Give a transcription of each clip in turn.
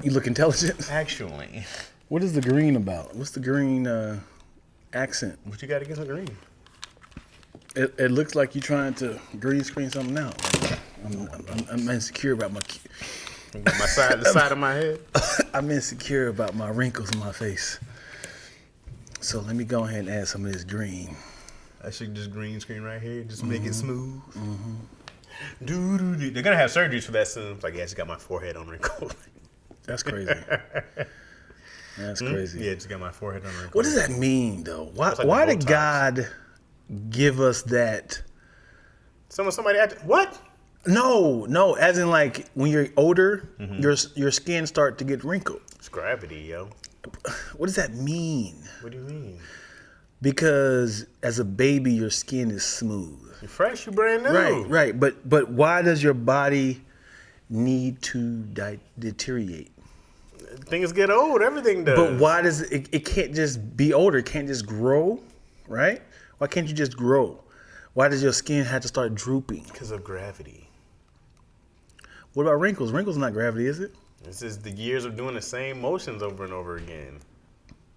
You look intelligent. Actually. What is the green about? What's the green accent? What you got against the green? It looks like you're trying to green screen something out. I'm insecure about The side of my head. I'm insecure about my wrinkles in my face. So let me go ahead and add some of this green. I should just green screen right here. Just make it smooth. They're gonna have surgeries for that soon. It's like, yeah, I just got my forehead on wrinkle. That's crazy. That's crazy. Yeah, just got my forehead on wrinkle. What does that mean, though? Why did God give us that? Somebody what? No. As in, like, when you're older, your skin start to get wrinkled. It's gravity, yo. What does that mean? What do you mean? Because as a baby, your skin is smooth. You're fresh. You're brand new. Right. But why does your body need to deteriorate? Things get old. Everything does. But why does it can't just be older? It can't just grow, right? Why can't you just grow? Why does your skin have to start drooping? Because of gravity. What about wrinkles? Wrinkles not gravity, is it? This is the years of doing the same motions over and over again.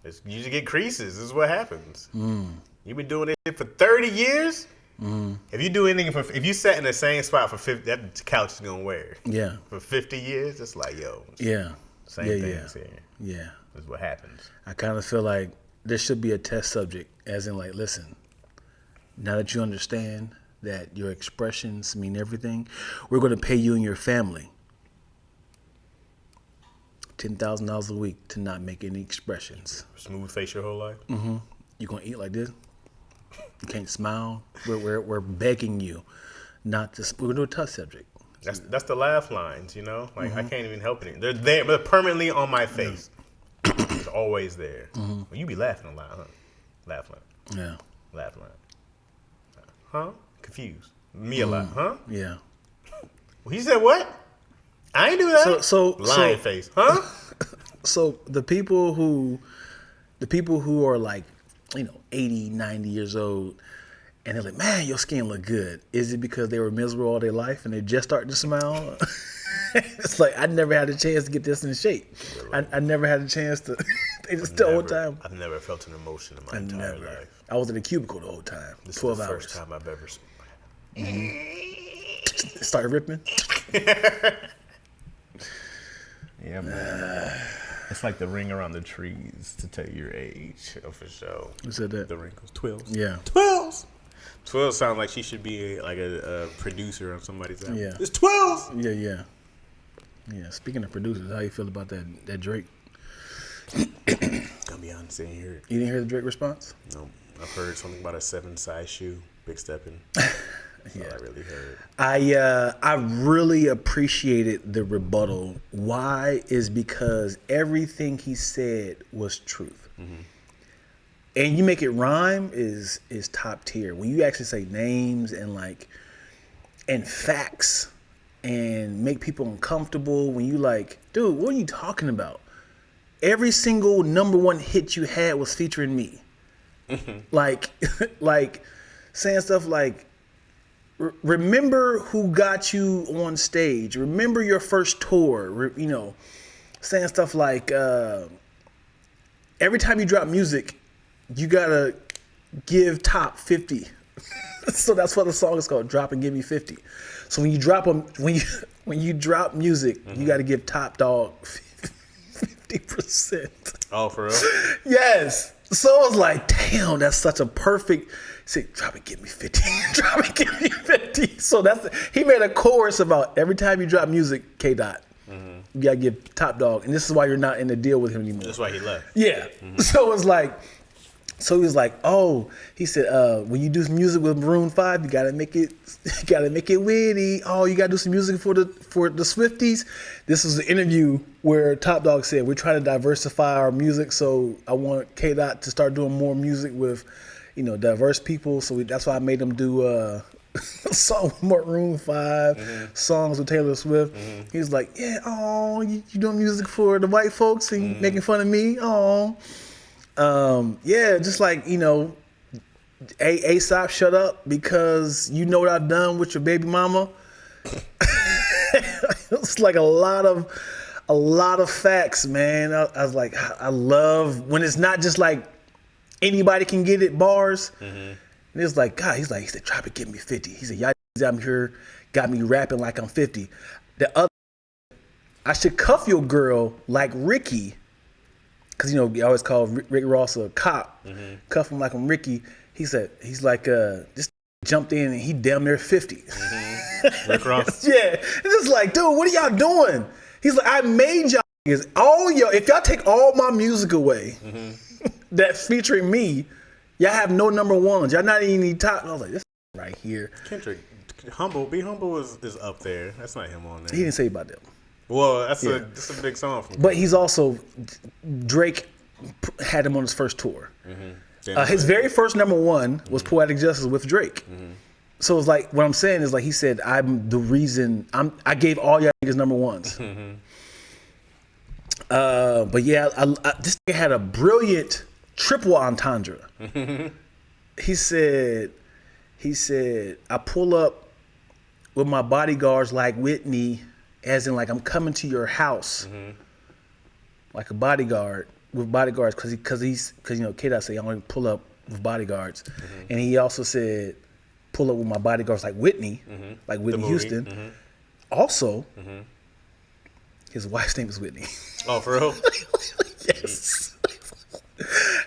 You usually get creases. This is what happens. You've been doing this shit for 30 years? If you do anything if you sat in the same spot for 50, that couch is gonna wear. Yeah. For 50 years, it's like, yo. Yeah. Same things here. Yeah. This is what happens. I kind of feel like there should be a test subject, as in, like, listen, now that you understand that your expressions mean everything, we're going to pay you and your family $10,000 a week to not make any expressions. Smooth face your whole life? You're going to eat like this? You can't smile? We're begging you not to. We're going to do a test subject. That's the laugh lines, you know? Like, I can't even help it. They're there. They're permanently on my face. It's always there. Well, you be laughing a lot, huh? Laugh line. Yeah. Laugh line. Huh? Confused. Me a lot, huh? Yeah. Well, he said what? I ain't do that. So Lying face, huh? So the people who are like, 80, 90 years old, and they're like, man, your skin look good. Is it because they were miserable all their life and they're just starting to smile? It's like, I never had a chance to get this in shape. I never had a chance to. They just the whole time. I've never felt an emotion in my entire life. I was in a cubicle the whole time. This 12 is the hours. first time I've ever. Started ripping. Yeah, man. It's like the ring around the trees to tell your age, for sure. Who said that? The wrinkles. 12. Yeah. 12. 12 sounds like she should be like a producer on somebody's album. Yeah. It's 12. Yeah. Speaking of producers, how you feel about that Drake? Gonna be honest, I ain't hear it. You didn't hear the Drake response? No, I've heard something about a 7-size shoe, big stepping. Yeah, I really heard. I really appreciated the rebuttal. Why? Is because everything he said was truth. And you make it rhyme is top tier. When you actually say names and facts and make people uncomfortable, when you like, dude, what are you talking about? Every single number one hit you had was featuring me. like saying stuff like, remember who got you on stage. Remember your first tour. Saying stuff like, every time you drop music, you gotta give top 50. So that's what the song is called, Drop and Give Me 50. So when you drop when you drop music, you gotta give top dog 50%. Oh, for real? Yes. So I was like, damn, that's such a perfect. Say, drop and give me 50. Drop and give me 50. So he made a chorus about every time you drop music, K Dot. You gotta give top dog, and this is why you're not in the deal with him anymore. That's why he left. Yeah. So it was like, so he was like, oh, he said, when you do some music with Maroon 5, you gotta make it witty. Oh, you gotta do some music for the Swifties. This was an interview where Top Dog said, we're trying to diversify our music, so I want K Dot to start doing more music with, diverse people. So that's why I made him do song with Maroon 5, songs with Taylor Swift. He's like, yeah, oh, you doing music for the white folks and making fun of me? Oh. Yeah, just like, ASAP, shut up because you know what I've done with your baby mama. It's like a lot of a lot of facts, man. I was like, I love when it's not just like anybody can get it bars. And it's like, God, he said, try to get me 50. He said, y'all out here got me rapping like I'm 50. The other, I should cuff your girl like Ricky. Because, you always call Rick Ross a cop. Cuff him like I'm Ricky. He said, he's like, this jumped in and he damn near 50. Rick Ross? Yeah. It's just like, dude, what are y'all doing? He's like, I made y'all niggas. If y'all take all my music away that's featuring me, y'all have no number ones. Y'all not even top. I was like, this right here. Kendrick, Be Humble is up there. That's not him on there. He didn't say about that. Well, that's a big song from him. But he's also, Drake had him on his first tour. His very first number one was Poetic Justice with Drake. So it's like, what I'm saying is like, he said, I'm the reason, I gave all y'all niggas number ones. But yeah, this nigga had a brilliant triple entendre. He said, I pull up with my bodyguards like Whitney, as in like I'm coming to your house, like a bodyguard with bodyguards, because K-Dot say I only pull up with bodyguards, and he also said pull up with my bodyguards like Whitney, like Whitney Houston. Also, his wife's name is Whitney. Oh, for real? Yes.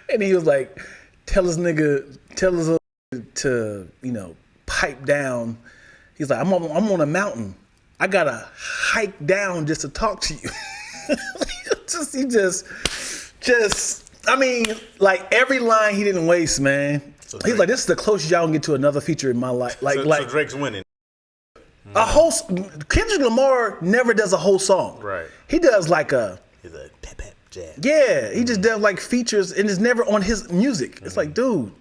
And he was like, tell us to pipe down. He's like, I'm on a mountain. I gotta hike down just to talk to you. I mean, like every line he didn't waste, man. So he's like, this is the closest y'all can get to another feature in my life. So Drake's winning. A whole Kendrick Lamar never does a whole song. Right. He does like He's a pep jazz. Yeah, he just does like features and it's never on his music. It's like, dude,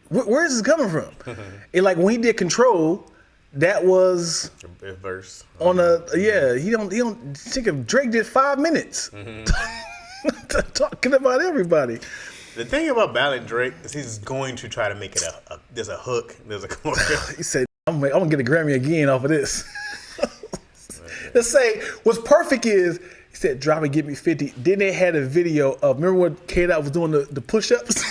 where is this coming from? And like when he did Control, that was a verse on he don't think if Drake did 5 minutes talking about everybody. The thing about battling Drake is he's going to try to make it there's a hook, there's a chorus. He said, I'm gonna get a Grammy again off of this. Let's say what's perfect is he said, drop and get me 50. Then they had a video of, remember when K-Dot was doing the push-ups?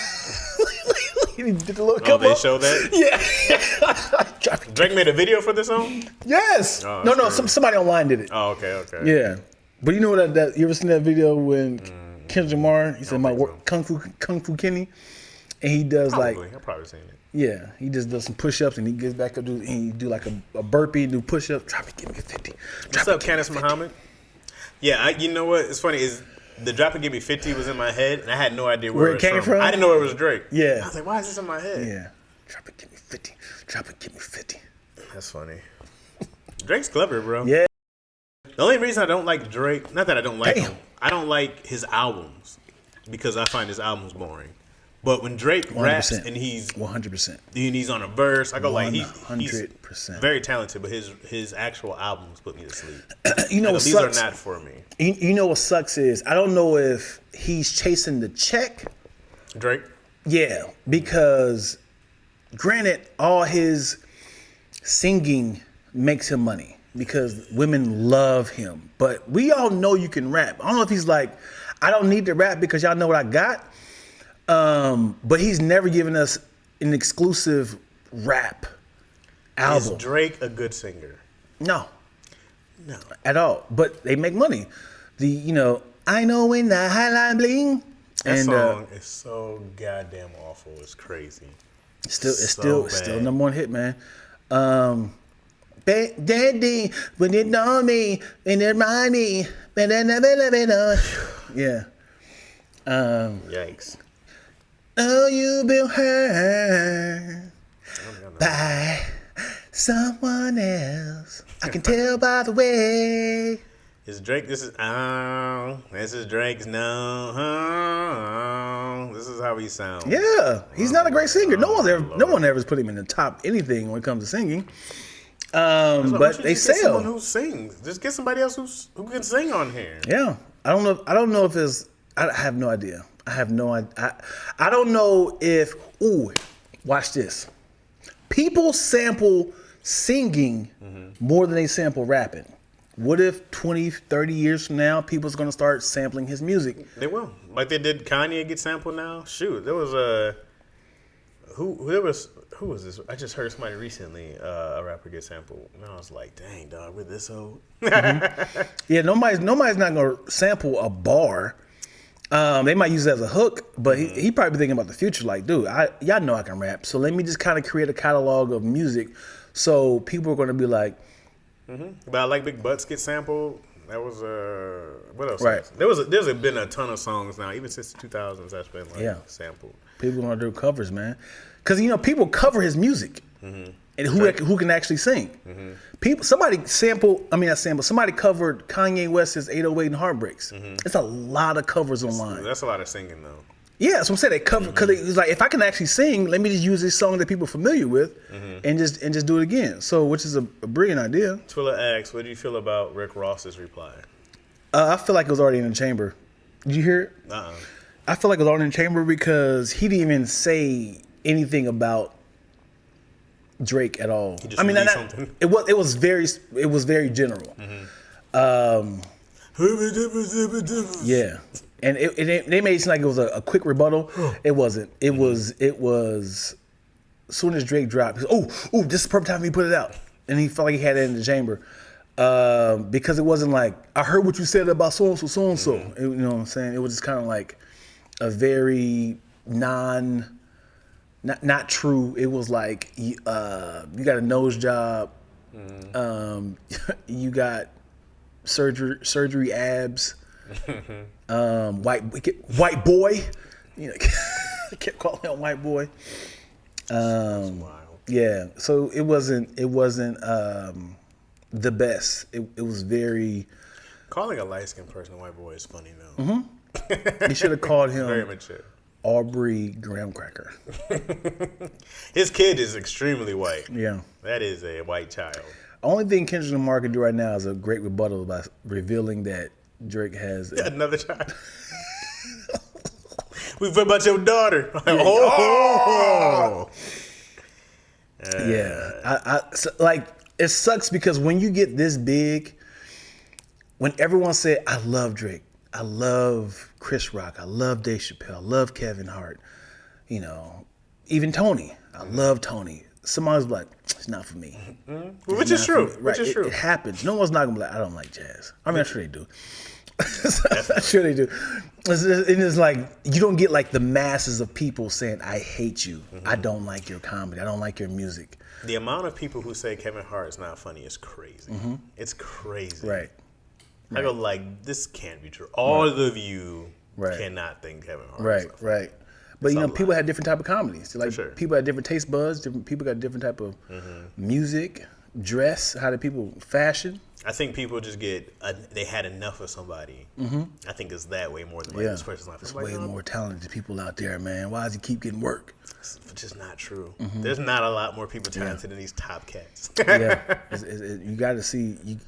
He did the little come they up. showed that? Yeah. Drake made a video for this song? Yes. Oh, no, somebody online did it. Oh, okay. Yeah. But you know what that you ever seen that video when Kendrick Lamar, he said, my Kung Fu Kenny, and he does I've probably seen it. Yeah, he just does some push-ups and he gets back up and he do like a burpee, do push-up, drop it, give me 50. What's up, Candace Muhammad? Yeah, you know what? It's funny is the drop and give me 50 was in my head and I had no idea where it came from. I didn't know it was Drake. Yeah. I was like, why is this in my head? Yeah. Drop it, give me 50. Drop it, give me 50. That's funny. Drake's clever, bro. Yeah. The only reason I don't like Drake, not that I don't like him, I don't like his albums because I find his albums boring. But when Drake 100%. Raps and he's 100%, and he's on a verse, I go 100%. Like he's very talented, but his actual albums put me to sleep. You know what these sucks? Are not for me. You know what sucks is I don't know if he's chasing the check. Drake? Yeah, because granted, all his singing makes him money because women love him. But we all know you can rap. I don't know if he's like, I don't need to rap because y'all know what I got. But he's never given us an exclusive rap album. Is Drake a good singer? No, at all. But they make money. I know when the highline bling. That song is so goddamn awful. It's crazy. It's still number one hit, man. Daddy, when it know me, when it remind me, when I never let it know. Yeah. Yikes. Oh, you've been hurt by someone else. I can tell by the way. Is Drake? This is Drake's no. This is how he sounds. Yeah, he's not a great singer. No one ever put him in the top anything when it comes to singing. But they sell. Someone who sings. Just get somebody else who can sing on here. Yeah, I don't know if it's. I have no idea. I have no idea. I don't know if. Ooh, watch this. People sample singing more than they sample rapping. What if 20, 30 years from now, people's going to start sampling his music? They will. Like they did Kanye get sampled now. Shoot, there was a who was this? I just heard somebody recently, a rapper get sampled, and I was like, dang dog, we're this old. Yeah, nobody's not going to sample a bar. They might use it as a hook, but he probably be thinking about the future. Like, dude, y'all know I can rap, so let me just kind of create a catalog of music, so people are going to be like, But I like Big Butts get sampled. That was what else? Right. There's been a ton of songs now, even since the 2000s, that's been sampled. people going to do covers, man, because people cover his music, and who can actually sing. Somebody covered Kanye West's 808 and Heartbreaks. It's a lot of covers online. That's a lot of singing though. Yeah, that's what I'm saying. They cover because it's like, if I can actually sing, let me just use this song that people are familiar with, and just do it again. So, which is a brilliant idea. Twilla asks, what do you feel about Rick Ross's reply? I feel like it was already in the chamber. Did you hear it? I feel like it was already in the chamber because he didn't even say anything about Drake at all. He just released something. It was very general. Yeah. And they made it seem like it was a quick rebuttal. It wasn't. It was as soon as Drake dropped, he said, oh, this is the perfect time for me to put it out. And he felt like he had it in the chamber. Because it wasn't like, I heard what you said about so-and-so, so-and-so. You know what I'm saying? It was just kind of like a very not true. It was like, you got a nose job. You got surgery abs. White boy, I kept calling him white boy. Yeah, so it wasn't the best. It was very. Calling a light skinned person a white boy is funny though. You should have called him very mature. Aubrey Graham Cracker. His kid is extremely white. Yeah, that is a white child. Only thing Kendrick Lamar can do right now is a great rebuttal by revealing that Drake has another child. We forgot about your daughter. Yeah, like it sucks because when you get this big, when everyone said, "I love Drake, I love Chris Rock, I love Dave Chappelle, I love Kevin Hart," even Tony, I love Tony. Somebody's like, "It's not for me," which is true. Right? It happens. No one's not gonna be like, "I don't like jazz." I mean, I'm sure they do. I'm sure they do. It's like you don't get like the masses of people saying, "I hate you. I don't like your comedy. I don't like your music." The amount of people who say Kevin Hart is not funny is crazy. It's crazy. Right. I go like, this can't be true. All of you cannot think Kevin Hart. Right. But people had different type of comedies. Like people had different taste buds. Different people got different type of music, dress. How do people fashion? I think people just they had enough of somebody. I think it's that way more than this person's life. There's way more talented people out there, man. Why does he keep getting work? It's just not true. There's not a lot more people talented than these top cats. You got to see.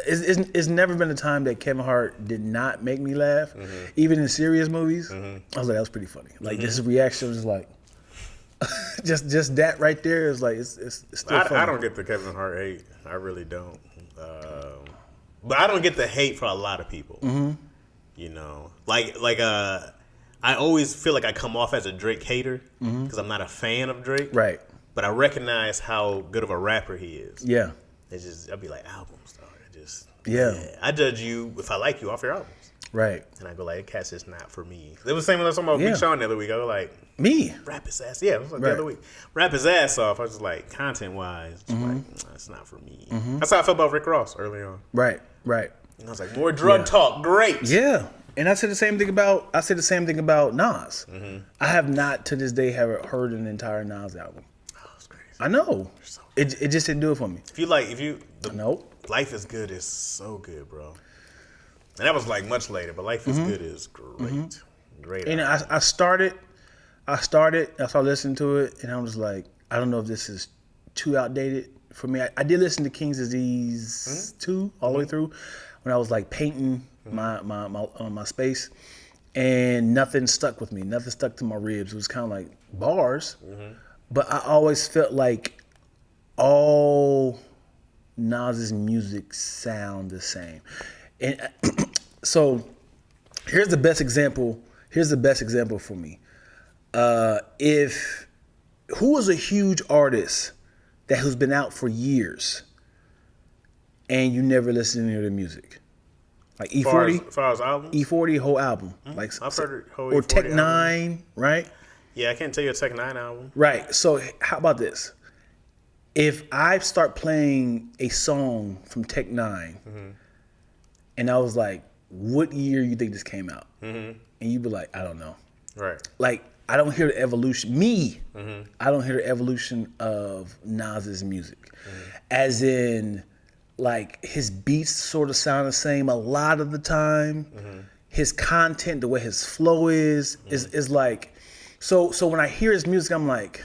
It's never been a time that Kevin Hart did not make me laugh, even in serious movies. I was like, that was pretty funny. Like his reaction was like, just that right there is like it's still funny. I don't get the Kevin Hart hate. I really don't. But I don't get the hate for a lot of people. I always feel like I come off as a Drake hater because I'm not a fan of Drake. Right. But I recognize how good of a rapper he is. Yeah. It's just I'll be like albums, dog. I judge you if I like you off your albums. Right. And I go like, cat's just not for me. It was the same when I was talking about Big Sean the other week. I go like, me rap his ass. Yeah, it was like the other week. Rap his ass off. I was just like, content wise, it's not for me. That's how I felt about Rick Ross early on. Right. And I was like, more drug talk, great. Yeah. And I said the same thing about Nas. I have not to this day heard an entire Nas album. Oh, it's crazy. I know. So it just didn't do it for me. Nope. Life is Good is so good, bro. And that was like much later, but Life is Good is great. Great. And I started, I started listening to it, and I was like, I don't know if this is too outdated for me. I did listen to King's Disease 2 all the way through when I was like painting my space, and nothing stuck with me. Nothing stuck to my ribs. It was kind of like bars, but I always felt like all Nas's music sound the same. And so here's the best example. Here's the best example for me. Who is a huge artist that who's been out for years and you never listen to their music? Like E40? As far as albums? E40 whole album. Mm-hmm. Like I've heard it whole or E40 Tech album. 9, right? Yeah, I can't tell you a Tech 9 album. Right. So how about this? If I start playing a song from Tech 9 and I was like, what year you think this came out? And you'd be like, I don't know. Right. Like, I don't hear the evolution. I don't hear the evolution of Nas's music. As in, like, his beats sort of sound the same a lot of the time. His content, the way his flow is like, so when I hear his music, I'm like,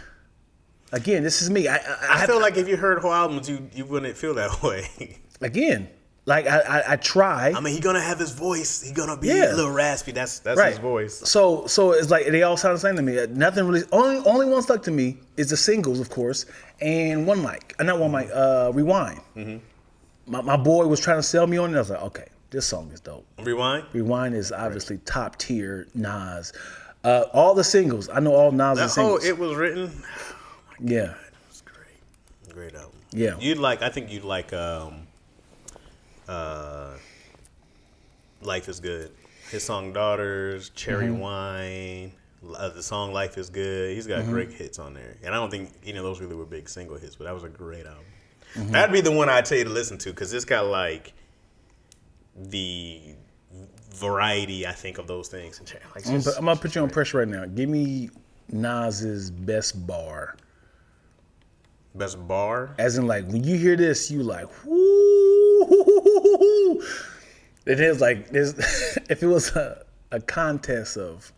again, this is me. I feel like if you heard whole albums, you wouldn't feel that way. Again, like I try. I mean, he's gonna have his voice. He's gonna be a little raspy. That's right. his voice. So it's like they all sound the same to me. Nothing really. Only one stuck to me is the singles, of course, and One Mic. Not One Mic. Rewind. My boy was trying to sell me on it. And I was like, okay, this song is dope. Rewind. Rewind is obviously top tier Nas. All the singles. I know all Nas singles. It Was Written. Yeah. It was great. Great album. Yeah. I think you'd like Life Is Good. His song Daughters, Cherry Wine, the song Life Is Good. He's got great hits on there. And I don't think any of those really were big single hits, but that was a great album. That'd be the one I'd tell you to listen to because it's got like the variety, I think, of those things. Like, I'm going to put you on pressure right now. Give me Nas's best bar. Best bar? As in, like, when you hear this, you like, whoo. It is like, if it was a contest of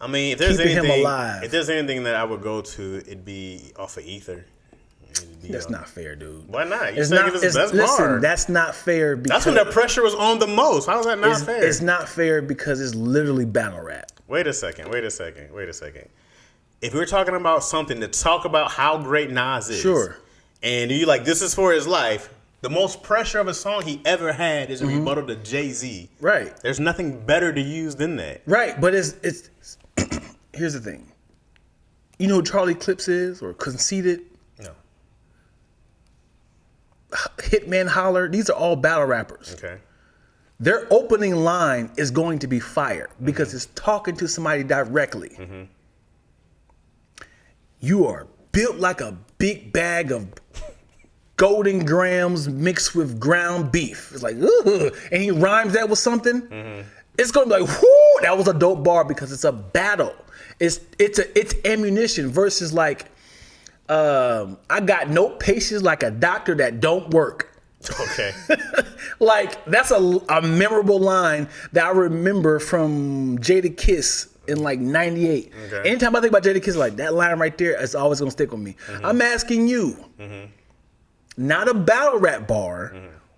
I mean, if there's keeping anything, him alive. If there's anything that I would go to, it'd be off of Ether. That's not fair, dude. Why not? You said it was the best bar. That's not fair because that's when the pressure was on the most. How is that not fair? It's not fair because it's literally battle rap. Wait a second. If we're talking about something to talk about how great Nas is, sure, and you like this is for his life, the most pressure of a song he ever had is a rebuttal to Jay-Z. Right. There's nothing better to use than that. Right, but it's here's the thing. You know who Charlie Clips is or Conceited? No. Hitman Holler, these are all battle rappers. Okay. Their opening line is going to be fire because it's talking to somebody directly. You are built like a big bag of golden grams mixed with ground beef. It's like, ugh. And he rhymes that with something. It's going to be like, whoo, that was a dope bar because it's a battle. It's ammunition versus like, I got no patience like a doctor that don't work. Okay. Like, that's a memorable line that I remember from Jada Kiss in like 98. Okay. Anytime I think about Jada Kiss, like that line right there is always going to stick with me. I'm asking you, not a battle rap bar,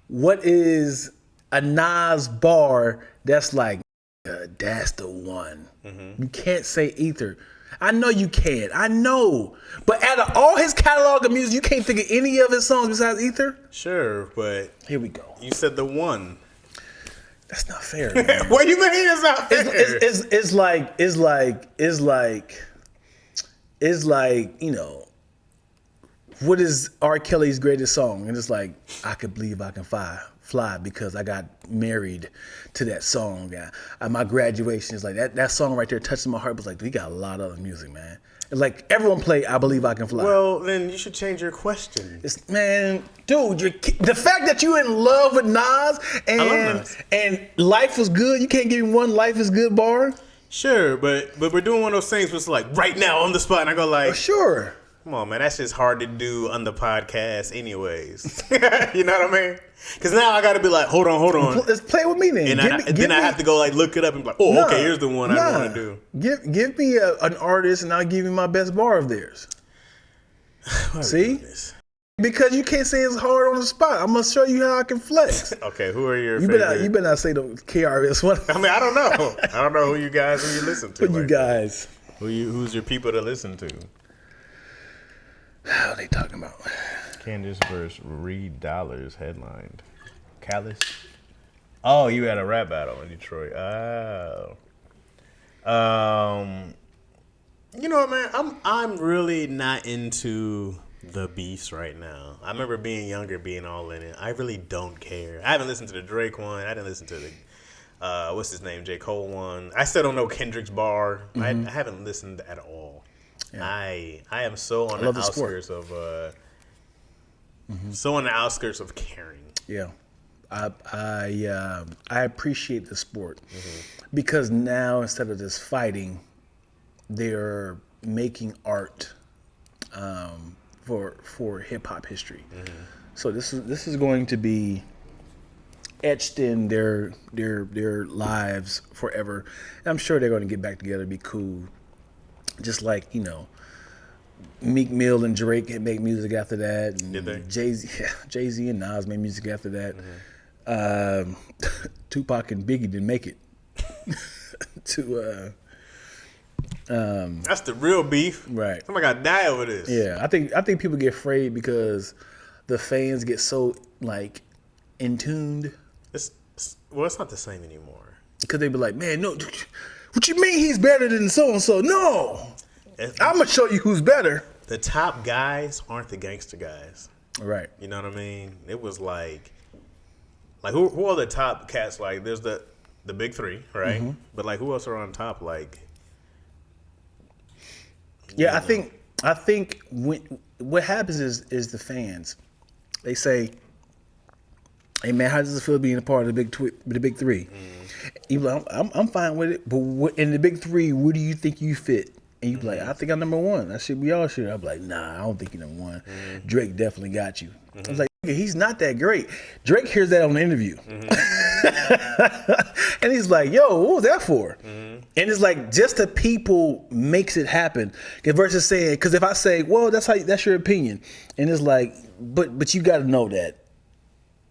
what is a Nas bar that's like, that's the one. You can't say Ether. I know you can. I know. But out of all his catalog of music, you can't think of any of his songs besides Ether? Sure, but here we go. You said the one. That's not fair, man. What do you mean it's not fair? It's like, you know, what is R. Kelly's greatest song? And it's like, I could believe I can fly because I got married to that song. My graduation is like that song right there touching my heart. Was like, we got a lot of other music, man. It's like everyone play I Believe I Can Fly. Well, then you should change your question. Man, dude, the fact that you in love with Nas and I love Nas. And Life Was Good, you can't give me one Life Is Good bar? Sure, but we're doing one of those things where it's like right now on the spot, and I go like, sure. Come on, man, that's just hard to do on the podcast anyways. You know what I mean? Because now I got to be like, hold on. Let's play with me then. And then I have to go like look it up and be like, okay, here's the one I want to do. Give me an artist and I'll give you my best bar of theirs. See? Because you can't say it's hard on the spot. I'm going to show you how I can flex. Okay, who are your favorite? You better not say the KRS one. I mean, I don't know. I don't know who you listen to. Who you guys? Who's your people to listen to? What are they talking about? Candace versus Reed Dollars headlined. Callous. Oh, you had a rap battle in Detroit. Oh. You know what, man? I'm really not into the beefs right now. I remember being younger, being all in it. I really don't care. I haven't listened to the Drake one. I didn't listen to the what's his name, J. Cole one. I still don't know Kendrick's bar. I haven't listened at all. Yeah. I am so on the outskirts of so on the outskirts of caring. Yeah. I appreciate the sport because now instead of just fighting, they're making art for hip hop history. So this is going to be etched in their lives forever. And I'm sure they're going to get back together, be cool. Just like, you know, Meek Mill and Drake make music after that. And did they? Jay-Z and Nas made music after that. Tupac and Biggie didn't make it to that's the real beef. Right. Somebody got to die over this. Yeah, I think people get afraid because the fans get so like in tuned. It's not the same anymore. Because they be like, man, no, what you mean he's better than so and so? No, I'm gonna show you who's better. The top guys aren't the gangster guys. Right. You know what I mean? It was like who are the top cats? Like there's the big three, right? But like who else are on top? Like yeah, I think what happens is the fans, they say, hey man, how does it feel being a part of the big three? You be like, I'm fine with it, but in the big three, where do you think you fit? And you be like, I think I'm number one. I should be all sure. I'm like, nah, I don't think you're number one. Drake definitely got you. I was like, he's not that great. Drake hears that on the interview. And he's like, yo, what was that for? And it's like, just the people makes it happen. Versus saying, because if I say, well, that's your opinion. And it's like, but you got to know that,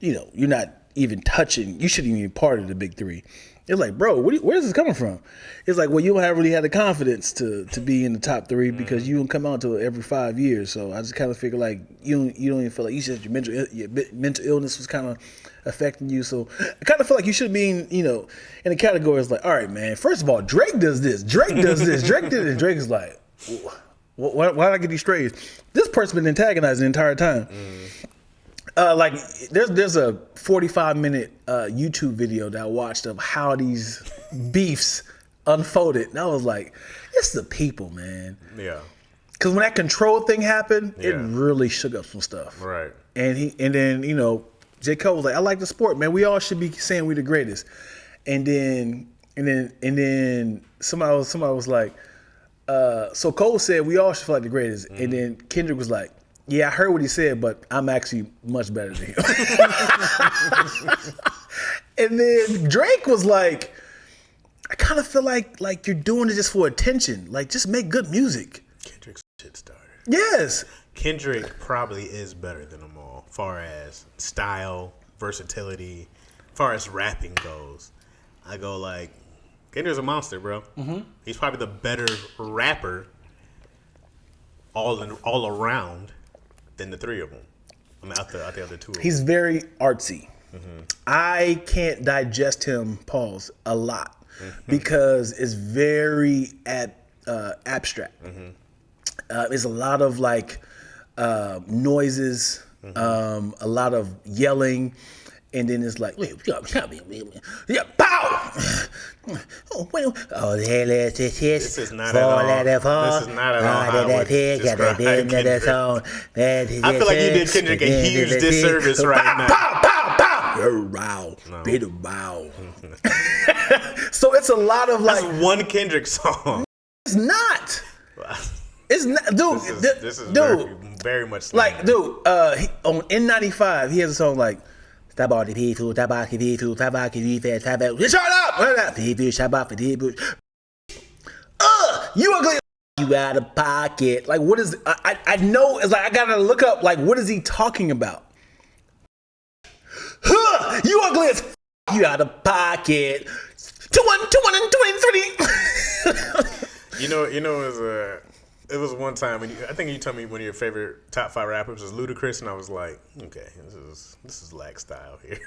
you know, you're not even touching, you shouldn't even be part of the big three. It's like, bro, where's this coming from? It's like, well, you don't really have the confidence to be in the top three because you don't come out until every 5 years. So I just kind of figure like you don't even feel like you said your mental illness was kind of affecting you. So I kind of feel like you should be in, you know, in the categories like, all right, man, first of all, Drake does this, Drake does this, Drake did it. Drake is like, why did I get these strays? This person been antagonized the entire time. Like there's a 45-minute YouTube video that I watched of how these beefs unfolded, and I was like, it's the people, man. Yeah. Because when that control thing happened, it really shook up some stuff. Right. And then you know, J. Cole was like, I like the sport, man. We all should be saying we the greatest. And then somebody was like, so Cole said we all should feel like the greatest, and then Kendrick was like, yeah, I heard what he said, but I'm actually much better than him. And then Drake was like, I kind of feel like you're doing it just for attention. Like, just make good music. Kendrick's a shit starter. Yes. Kendrick probably is better than them all, far as style, versatility, far as rapping goes. I go like, Kendrick's a monster, bro. He's probably the better rapper all around than the three of them. I mean, out the other two of them. He's very artsy. I can't digest him, a lot because it's very abstract. There's a lot of like noises, a lot of yelling, and then it's like, yeah, pow! Oh, this is not at all. This is not at all how I would describe Kendrick. I feel like you did Kendrick a huge disservice right now. Pow, pow, pow! You're wow, bit of wow. So it's a lot of like. That's one Kendrick song. It's not. It's not, dude. This is very much like, dude. On N95, he has a song like. Shut up! You ugly. You out of pocket. Like, what is? I know. It's like I gotta look up. Like, what is he talking about? You ugly as. You out of pocket. 2-1, 2-1, and 23. You know, it was one time when I think you told me one of your favorite top 5 rappers was Ludacris, and I was like, okay, this is Lack style here.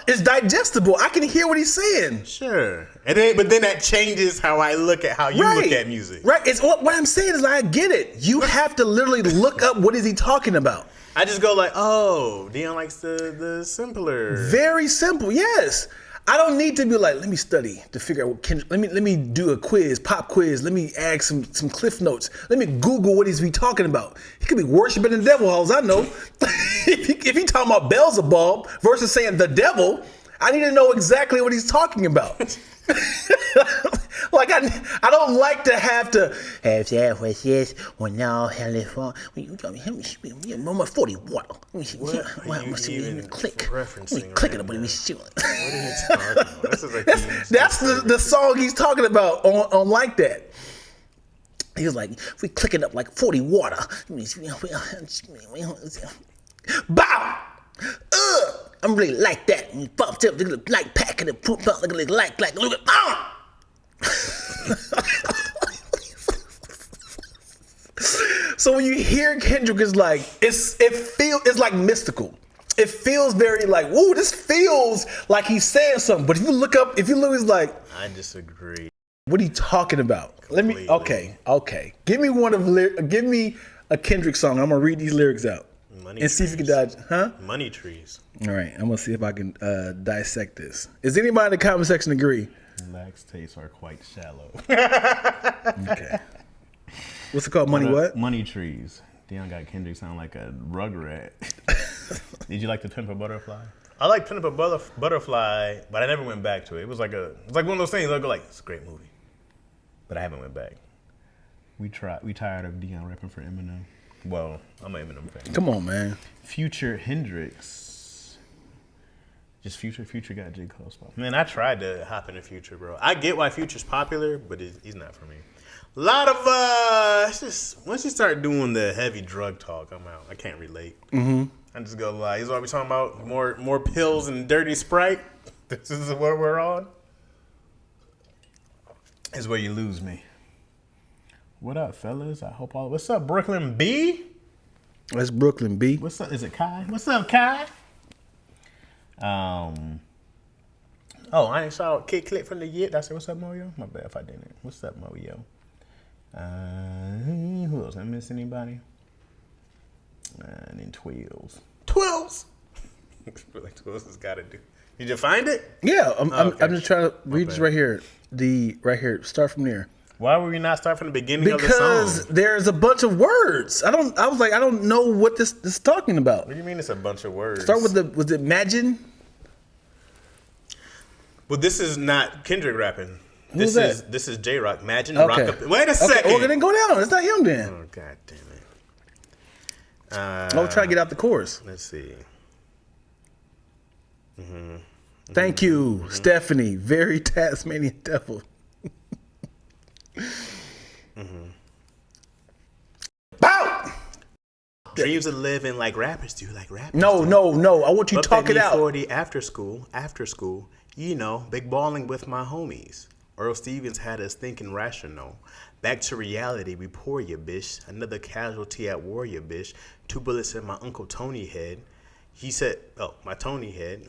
It's digestible. I can hear what he's saying. Sure, but then that changes how I look at how you look at music. Right. It's what I'm saying is I get it. You have to literally look up what is he talking about. I just go like, oh, Dion likes the simpler. Very simple. Yes. I don't need to be like, let me study to figure out what Kendrick. Let me do a quiz, pop quiz. Let me add some cliff notes. Let me Google what he's be talking about. He could be worshiping the devil, as I know. if he talking about Beelzebub versus saying the devil, I need to know exactly what he's talking about. Like I don't like to have to have that with this when now moment 40 water. Click. Click it up with me. That's the song he's talking about on Like That. He was like, we click it up like 40 water. Bow! I'm really like that. And you bumped up, like packing it, poop out, look at So when you hear Kendrick, it's like it's like mystical. It feels very like, woo, this feels like he's saying something. But if you look, it's like, I disagree. What are you talking about? Completely. Okay. Give me a Kendrick song. I'm gonna read these lyrics out and see if you can dodge, huh? Money trees. All right, I'm gonna see if I can dissect this. Does anybody in the comment section agree? Lack's tastes are quite shallow. Okay. What's it called? What? Money trees. Dion got Kendrick sound like a rugrat. Did you like to Pimp a Butterfly? I like Pimp a Butterfly, but I never went back to it. It was like one of those things. I go like, it's a great movie, but I haven't went back. We tired of Dion rapping for Eminem. Well, I'm an Eminem fan. Come on, man. Future Hendrix. Just Future got J. Cole spot. Man, I tried to hop into Future, bro. I get why Future's popular, but he's not for me. A lot of it's just once you start doing the heavy drug talk, I'm out. I can't relate. Mm-hmm. I just go like, he's always talking about more pills and dirty Sprite. This is what we're on. Is where you lose me. What up, fellas? I hope all. What's up, Brooklyn B? That's Brooklyn B. What's up? Is it Kai? What's up, Kai? Oh, I ain't saw Kid Click from the Yit. I said, what's up, Mario? My bad if I didn't. What's up, Mario? Who else? Did I miss anybody? And then Twills. Like Twills has got to do. Did you find it? Yeah, I'm just trying to read this right here. Start from there. Why would we not start from the beginning of the song? Because there's a bunch of words. I was like, I don't know what this is talking about. What do you mean it's a bunch of words? Start with was it Imagine? Well, this is not Kendrick rapping. Who's that? This is J-Rock. Imagine Okay. Rock Up. Wait a second. Well, then go down. It's not him then. Oh, God damn it. I'll try to get out the chorus. Let's see. Thank you, Stephanie. Very Tasmanian devil. Bow! Dreams of living like rappers do, like rappers No. I want you to talk it out. 40 after school, you know, big balling with my homies. Earl Stevens had us thinking rational. Back to reality, we pour ya, bish. Another casualty at war, ya, bish. 2 bullets in my Uncle Tony head. He said, my Tony head.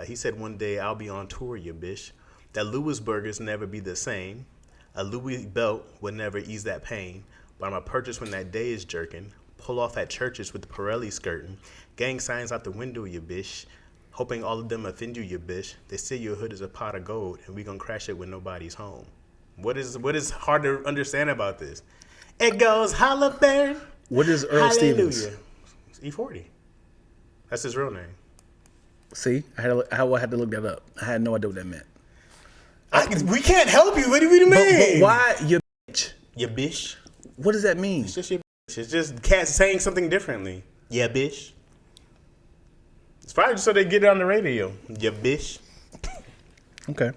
He said one day I'll be on tour, ya, bish. That Louis burgers never be the same. A Louis belt would never ease that pain. Buy my purchase when that day is jerking. Pull off at churches with Pirelli skirting. Gang signs out the window, ya, bish. Hoping all of them offend you, bitch. They say your hood is a pot of gold, and we gonna crash it when nobody's home. What is hard to understand about this? It goes holla bear. What is Earl Stevens? E40. That's his real name. See, I had to look that up. I had no idea what that meant. We can't help you. What do you mean? But why your bitch? Your bitch. What does that mean? It's just your bitch. It's just cats saying something differently. Yeah, bitch. It's probably just so they get it on the radio. Yeah, bitch. Okay.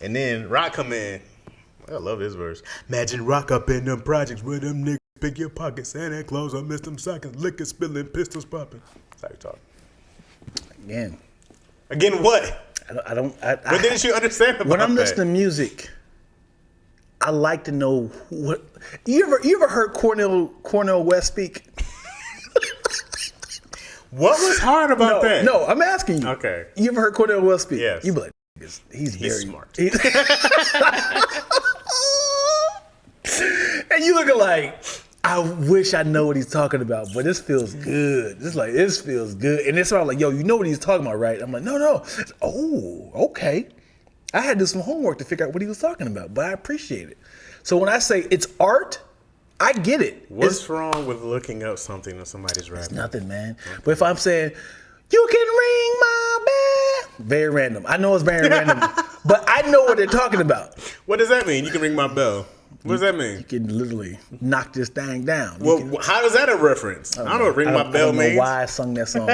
And then Rock come in. I love his verse. Imagine Rock up in them projects where them niggas pick your pockets, Santa Claus, I miss them seconds, liquor spilling, pistols popping. That's how you talk. Again what? I don't. What didn't you understand about when I'm that? listening to music, I like to know what you ever heard Cornel West speak? What was hard about that? No, I'm asking you. Okay. You ever heard Cornel West speak? Yes. You be like, he's very smart. and you looking like, I wish I know what he's talking about, but this feels good. This feels good. And it's all like, yo, you know what he's talking about, right? I'm like, no. Oh, okay. I had to do some homework to figure out what he was talking about, but I appreciate it. So when I say it's art, I get it. What's wrong with looking up something that somebody's rapping? It's nothing, man. Okay. But if I'm saying, you can ring my bell, very random. I know it's very random, but I know what they're talking about. What does that mean? You can ring my bell. What does that mean? You can literally knock this thing down. Well, how is that a reference? I don't know what ring my bell means. I don't know why I sung that song.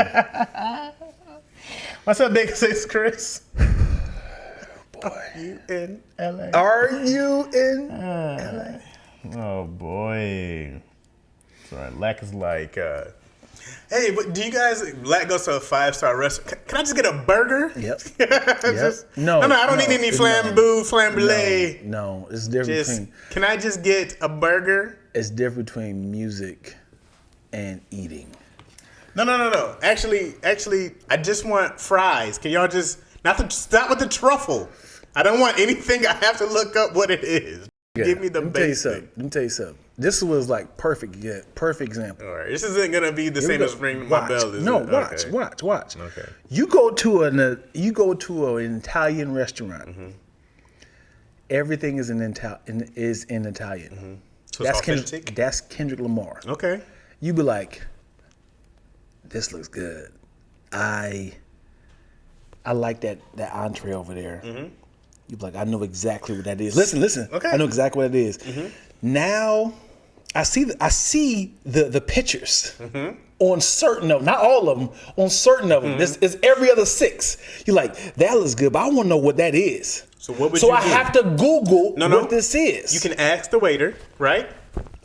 What's up, Big Sis Chris? Boy. Are you in LA? Are you in LA? Oh boy. Sorry, Lack is like, hey, but do you guys, Lack goes to a 5-star restaurant. Can I just get a burger? Yep. No, I don't need any flamboule. No, it's different can I just get a burger? It's different between music and eating. No. Actually, I just want fries. Can y'all just, stop with the truffle. I don't want anything I have to look up what it is. Yeah. Give me the basic. Let me tell you something. This was like perfect example. All right, this isn't gonna be the same as ringing my bell. Is it? Watch. Okay. You go to an Italian restaurant. Mm-hmm. Everything is in Italian. Mm-hmm. So that's Kendrick Lamar. Okay. You be like, this looks good. I like that entree over there. Mm-hmm. You be like, I know exactly what that is. Listen. Okay. I know exactly what it is. Mm-hmm. Now, I see the pictures on certain of them, not all of them, on certain of them. This is every other 6. You're like, that looks good, but I want to know what that is. So what would you do? I have to Google what this is. You can ask the waiter, right?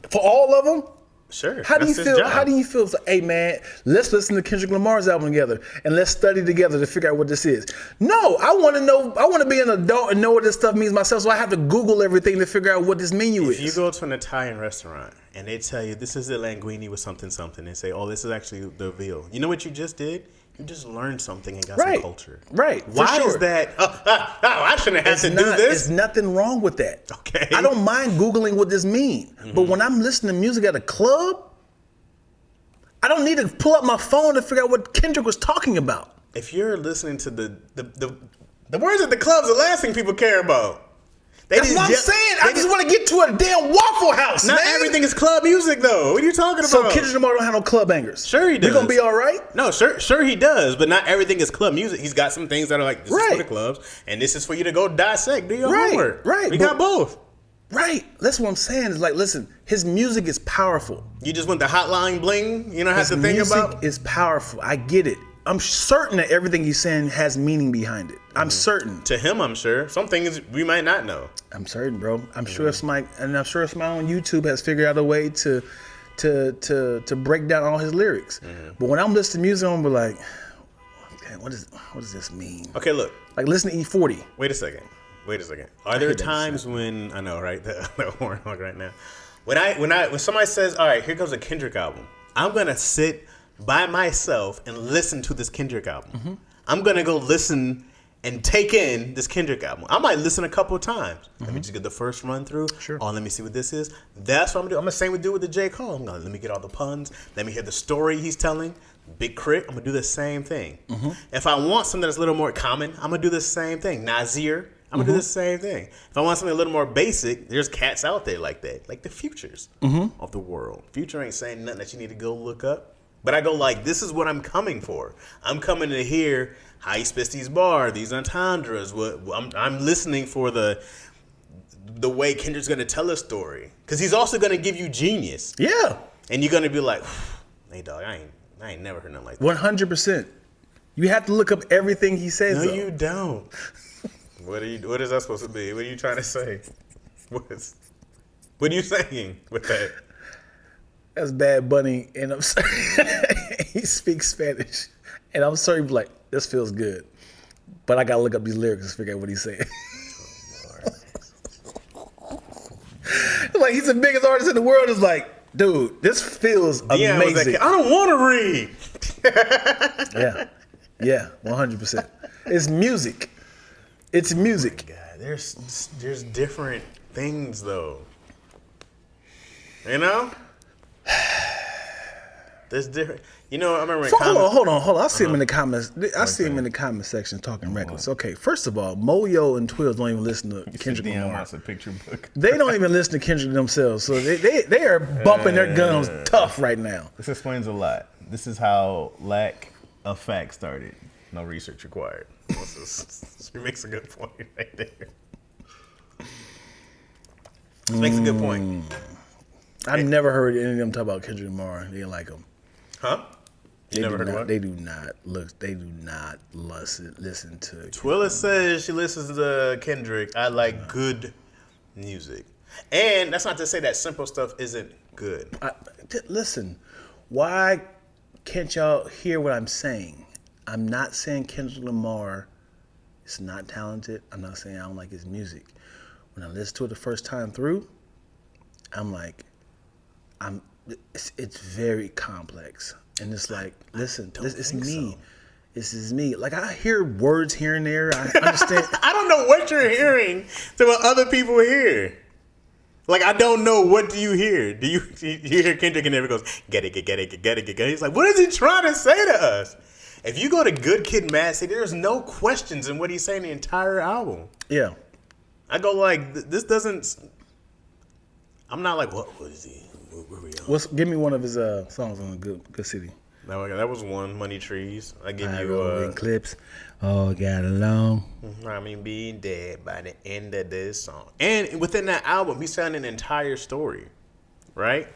For all of them? Sure. How do you feel? How do you feel? It's like, hey man, let's listen to Kendrick Lamar's album together and let's study together to figure out what this is. No, I want to know. I want to be an adult and know what this stuff means myself. So I have to Google everything to figure out what this menu is. If you go to an Italian restaurant and they tell you this is the linguine with something, and say, oh, this is actually the veal. You know what you just did? You just learned something and got some culture. Right. Why is that? I shouldn't have to do this. There's nothing wrong with that. Okay. I don't mind Googling what this means. But when I'm listening to music at a club, I don't need to pull up my phone to figure out what Kendrick was talking about. If you're listening to the words at the club's the last thing people care about. That's what I'm saying. I just want to get to a damn Waffle House. Not everything is club music, though. What are you talking about? So Kendrick Lamar don't have no club bangers. Sure he does. We gonna be all right? No, sure he does. But not everything is club music. He's got some things that are like, this is for the clubs, and this is for you to go dissect, do your homework. Right. We got both. Right. That's what I'm saying. Is like, listen, his music is powerful. You just want the hotline bling. You don't have to think about. His music is powerful. I get it. I'm certain that everything he's saying has meaning behind it. I'm certain. To him, I'm sure. Some things we might not know. I'm certain, bro. I'm sure somebody on YouTube has figured out a way to break down all his lyrics. But when I'm listening to music, I'm be like, okay, what does this mean? Okay, look. Like listen to E40. Wait a second. Are there times when I know, right? The horn hog right now. When somebody says, all right, here comes a Kendrick album, I'm gonna sit by myself and listen to this Kendrick album. I'm gonna go listen and take in this Kendrick album. I might listen a couple of times. Let me just get the first run through. Sure. Oh, let me see what this is. That's what I'm gonna do. I'm the same with the J. Cole. I'm gonna let me get all the puns. Let me hear the story he's telling. Big Crit, I'm gonna do the same thing. If I want something that's a little more common, I'm gonna do the same thing. Nasir, I'm gonna do the same thing. If I want something a little more basic, there's cats out there like that, like the Futures of the world. Future ain't saying nothing that you need to go look up. But I go like, this is what I'm coming for. I'm coming to hear how he spits these bars, these entendres. I'm listening for the way Kendrick's gonna tell a story, because he's also gonna give you genius. Yeah. And you're gonna be like, hey dog, I ain't never heard nothing like that. 100%. You have to look up everything he says. No, you don't. What is that supposed to be? What are you trying to say? What are you saying with that? That's Bad Bunny, and I'm sorry. He speaks Spanish, and I'm sorry, like, this feels good, but I gotta look up these lyrics to figure out what he's saying. like he's the biggest artist in the world. It's like, dude, this feels Deion was amazing. like, I don't want to read. Yeah, 100%. It's music. It's music. God, there's different things though. You know? There's different. You know, I remember. Hold on. I see him in the comments. I see him in the comment section talking reckless. Okay, first of all, Moyo and Twills don't even listen to Kendrick Deion Lamar. wants a picture book. They don't even listen to Kendrick themselves, so they are bumping their guns tough right now. This explains a lot. This is how lack of facts started. No research required. She makes a good point right there. She makes a good point. I've never heard any of them talk about Kendrick Lamar. They didn't like him. Huh? You never heard of what? They do not listen to. Twilla says she listens to Kendrick. I like good music, and that's not to say that simple stuff isn't good. Listen, why can't y'all hear what I'm saying? I'm not saying Kendrick Lamar is not talented. I'm not saying I don't like his music. When I listen to it the first time through, I'm like, it's very complex. And it's like, listen, it's me. So. This is me. Like, I hear words here and there. I understand. I don't know what you're hearing to what other people hear. Like, I don't know. What do you hear? Do you hear Kendrick and everyone goes, get it. He's like, what is he trying to say to us? If you go to Good Kid, Mad City, there's no questions in what he's saying the entire album. Yeah. I go like, this doesn't. I'm not like, what is he? Where we on? Give me one of his songs on Good City. That was one. Money Trees. I give you in clips. All got along. I mean, being dead by the end of this song. And within that album, he's telling an entire story, right?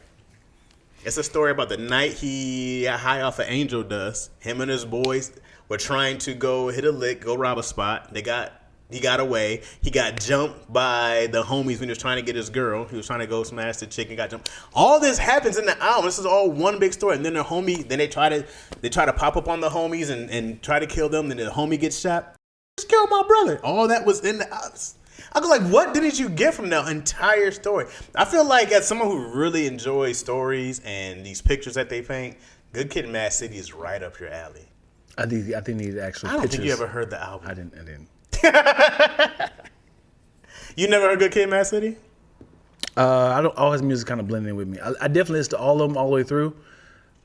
It's a story about the night he got high off of angel dust. Him and his boys were trying to go hit a lick, go rob a spot. He got away. He got jumped by the homies when he was trying to get his girl. He was trying to go smash the chick and got jumped. All this happens in the album. This is all one big story. And then they try to pop up on the homies and try to kill them. Then the homie gets shot. Just killed my brother. All that was in the house. I go like, what didn't you get from that entire story? I feel like as someone who really enjoys stories and these pictures that they paint, Good Kid, Mad City is right up your alley. I think you need actual pictures. I don't think you ever heard the album. I didn't. You never heard Good Kid, Mad City? I don't. All his music kind of blended in with me. I definitely listen to all of them all the way through,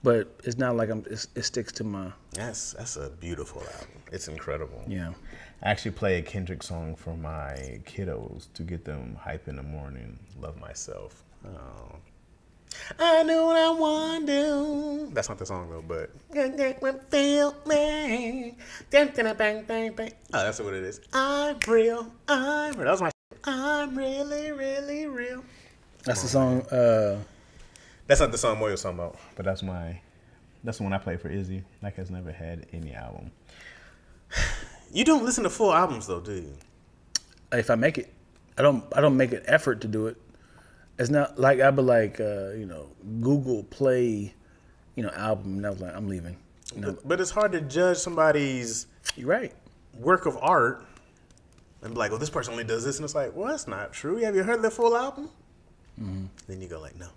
but it's not like it sticks to my. That's a beautiful album. It's incredible. Yeah. I actually play a Kendrick song for my kiddos to get them hype in the morning. Love Myself. Oh. I know what I want to do. That's not the song though, but feel me. Oh, that's what it is. I'm real. That was my. I'm really, really real. That's the song. That's not the song Moyo's talking about. But that's the one I play for Izzy. Like has never had any album. You don't listen to full albums though, do you? If I make it, I don't make an effort to do it. It's not like I'd be like, Google Play, album, and I was like, I'm leaving. But it's hard to judge somebody's You're right. work of art and be like, well, this person only does this. And it's like, well, that's not true. Have you heard their full album? Mm-hmm. Then you go like, no.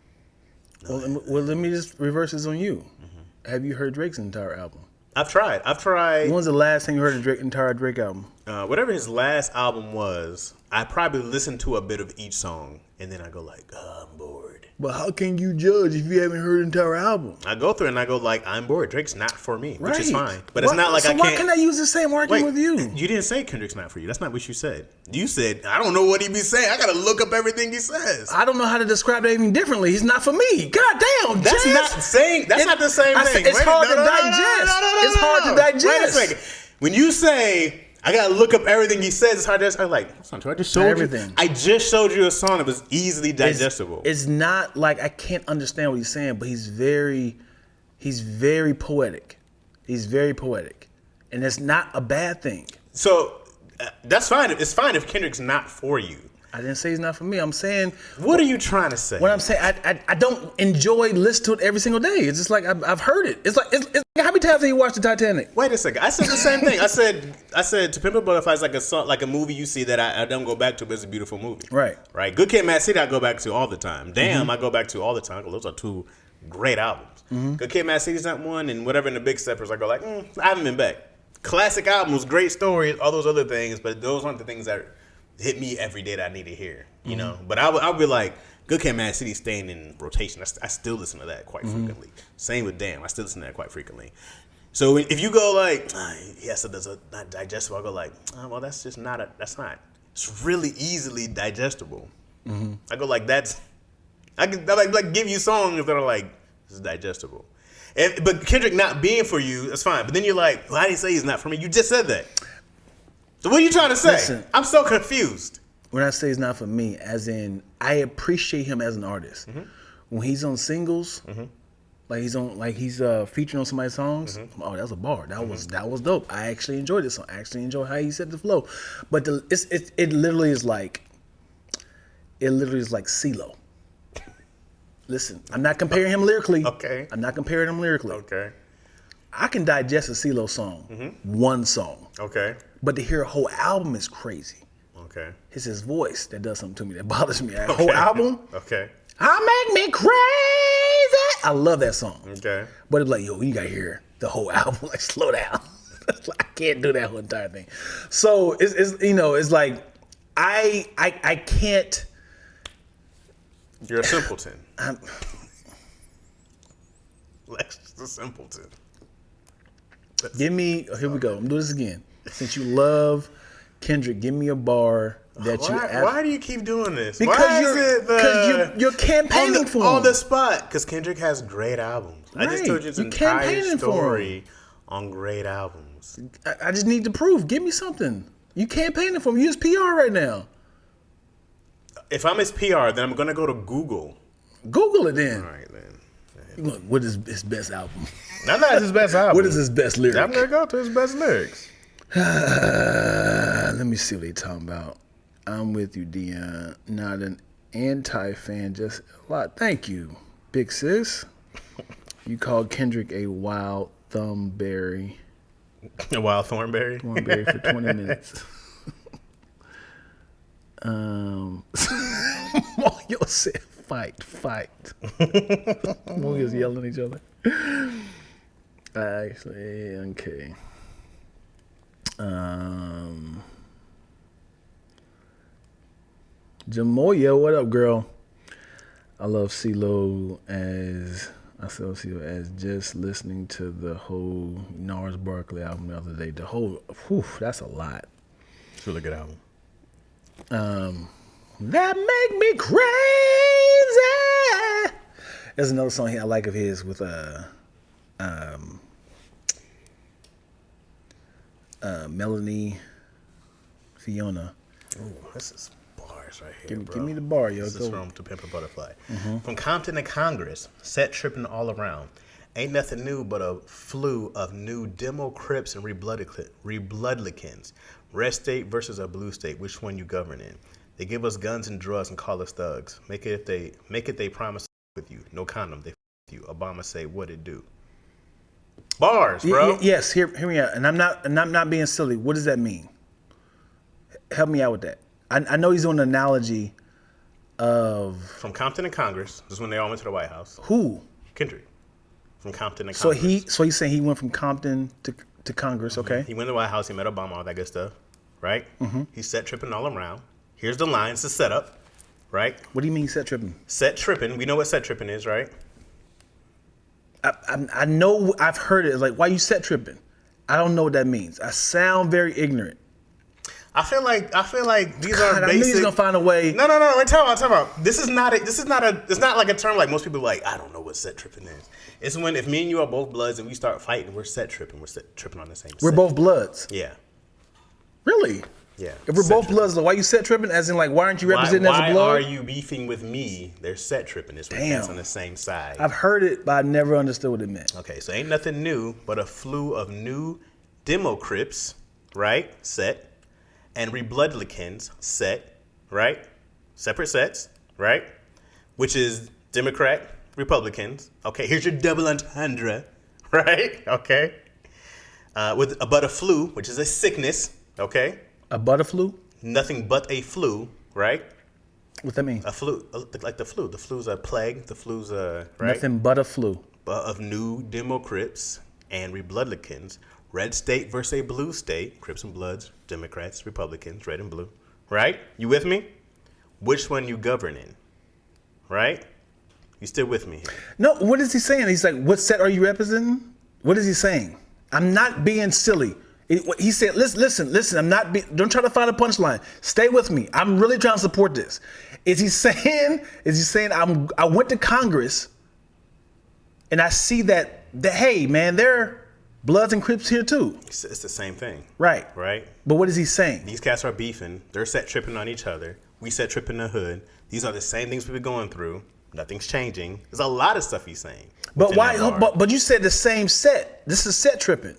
Well, let me just reverse this on you. Mm-hmm. Have you heard Drake's entire album? I've tried. When was the last time you heard an entire Drake album? Whatever his last album was, I probably listened to a bit of each song, and then I go like, I'm bored. But how can you judge if you haven't heard an entire album? I go through it and I go like, I'm bored. Drake's not for me, which is fine. But it's not like I can't. Why can't I use the same argument with you? You didn't say Kendrick's not for you. That's not what you said. You said, I don't know what he be saying. I got to look up everything he says. I don't know how to describe that even differently. He's not for me. God damn, That's Chaz. not saying. That's not the same thing. It's hard to digest. It's hard to digest. Wait a second. When you say, I gotta look up everything he says, it's hard to. I'm like, that's not true. I just showed everything. I just showed you a song that was easily digestible. It's not like I can't understand what he's saying, but he's very poetic. He's very poetic, and it's not a bad thing. So that's fine. It's fine if Kendrick's not for you. I didn't say he's not for me. I'm saying. What are you trying to say? What I'm saying, I don't enjoy listening to it every single day. It's just like I've heard it. It's like how many many times have you watched the Titanic? Wait a second. I said the same thing. I said To Pimp a Butterfly is like a song, like a movie you see that I don't go back to, but it's a beautiful movie. Right. Right. Good Kid, Mad City I go back to all the time. Damn, I go back to all the time. Those are two great albums. Good Kid, Mad City's not one, and whatever in the Big Steppers, I go like, I haven't been back. Classic albums, great stories, all those other things, but those aren't the things that hit me every day that I need to hear. You know. But I'll be like, Good Kid, Mad City staying in rotation. I still listen to that quite frequently. Same with Damn. I still listen to that quite frequently. So if you go like, yes, it does not digestible, I go like, well, that's just not it's really easily digestible. I go like, I can like give you songs that are like, this is digestible. But Kendrick not being for you, that's fine. But then you're like, well, I didn't say he's not for me. You just said that. So what are you trying to say? Listen, I'm so confused. When I say it's not for me, as in I appreciate him as an artist. When he's on singles, like he's featuring on somebody's songs. Oh, that was a bar. That was dope. I actually enjoyed this song. I actually enjoy how he set the flow. But it literally is like CeeLo. Listen, I'm not comparing him lyrically. Okay. I'm not comparing him lyrically. Okay. I can digest a CeeLo song, one song. Okay. But to hear a whole album is crazy. Okay. It's his voice that does something to me that bothers me. That whole album, Okay. I make me crazy. I love that song. Okay. But it's like, yo, you gotta hear the whole album. Like, slow down. I can't do that whole entire thing. So it's like I can't. You're a simpleton. Lex is a simpleton. Here we go. I'm doing this again. Since you love Kendrick, give me a bar that Why do you keep doing this? Because you're campaigning for him. On the spot. Because Kendrick has great albums. Right. I just told you his entire story on great albums. I just need the proof. Give me something. You campaigning for him. You his PR right now. If I'm his PR, then I'm going to go to Google. Google it then. All right, then. Look, what is his best album? That's not his best album. What is his best lyric? I'm going to go to his best lyrics. Let me see what he's talking about. I'm with you, Dion. Not an anti-fan, just a lot. Thank you, big sis. You called Kendrick a wild thumbberry. A wild thornberry? Thornberry for 20 minutes. Mario said, fight. We was yelling at each other. Actually, okay. Jamoya, what up, girl? I love CeeLo as just listening to the whole Gnarls Barkley album the other day. The whole, that's a lot. It's a really good album. That make me crazy. There's another song here I like of his with Melanie Fiona. Ooh, this is bars right here, bro. Give me the bar, yo. This is from To Pimp a Butterfly. From Compton to Congress, set tripping all around. Ain't nothing new but a flu of new demo crips and rebloodlicans. Red state versus a blue state. Which one you govern in? They give us guns and drugs and call us thugs. Make it they promise with you. No condom, they with you. Obama say what it do. Bars, bro. Yes, hear me out. And I'm not being silly. What does that mean? Help me out with that. I know he's doing an analogy of From Compton to Congress. This is when they all went to the White House. who? Kendrick. From Compton to So Congress. he's saying he went from Compton to Congress, okay? He went to the White House. He met Obama, all that good stuff, right? He set tripping all around. Here's the line. It's the setup, right? What do you mean he set tripping? Set tripping. We know what set tripping is, right? I know I've heard it. It's like, why you set tripping? I don't know what that means. I sound very ignorant. I feel like these God, are I knew basic. he's gonna find a way. No. Wait, time out. This is not it's not like a term like most people are like, I don't know what set tripping is. It's when if me and you are both bloods and we start fighting, we're set tripping. We're set tripping on the same We're set. both bloods. Yeah. Really? Yeah. If we're Set both tripping. bloods, like, why you set tripping? As in, like, why aren't you representing as a Why blood? are you beefing with me? They're set tripping. It's when Damn. that's on the same side. I've heard it, but I never understood what it meant. Okay, so ain't nothing new but a flu of new demo crips, right? Set. And rebloodlicans, set, right? Separate sets, right? Which is Democrat, Republicans. Okay, here's your double entendre, right? Okay. But a flu, which is a sickness, okay? A butterflu? Nothing but a flu, right? What that mean? A flu, like the flu. The flu's a plague. The flu's a, right? Nothing but a flu. Of new Democrats and Republicans. Red state versus a blue state. Crips and Bloods, Democrats, Republicans, red and blue. Right? You with me? Which one you governing? Right? You still with me here? No, what is he saying? He's like, what set are you representing? What is he saying? I'm not being silly. He said, listen, don't try to find a punchline. Stay with me. I'm really trying to support this. Is he saying I went to Congress and I see that hey, man, there are Bloods and Crips here too. It's the same thing. Right. Right? But what is he saying? These cats are beefing. They're set tripping on each other. We set tripping the hood. These are the same things we've been going through. Nothing's changing. There's a lot of stuff he's saying. But why? But you said the same set. This is set tripping.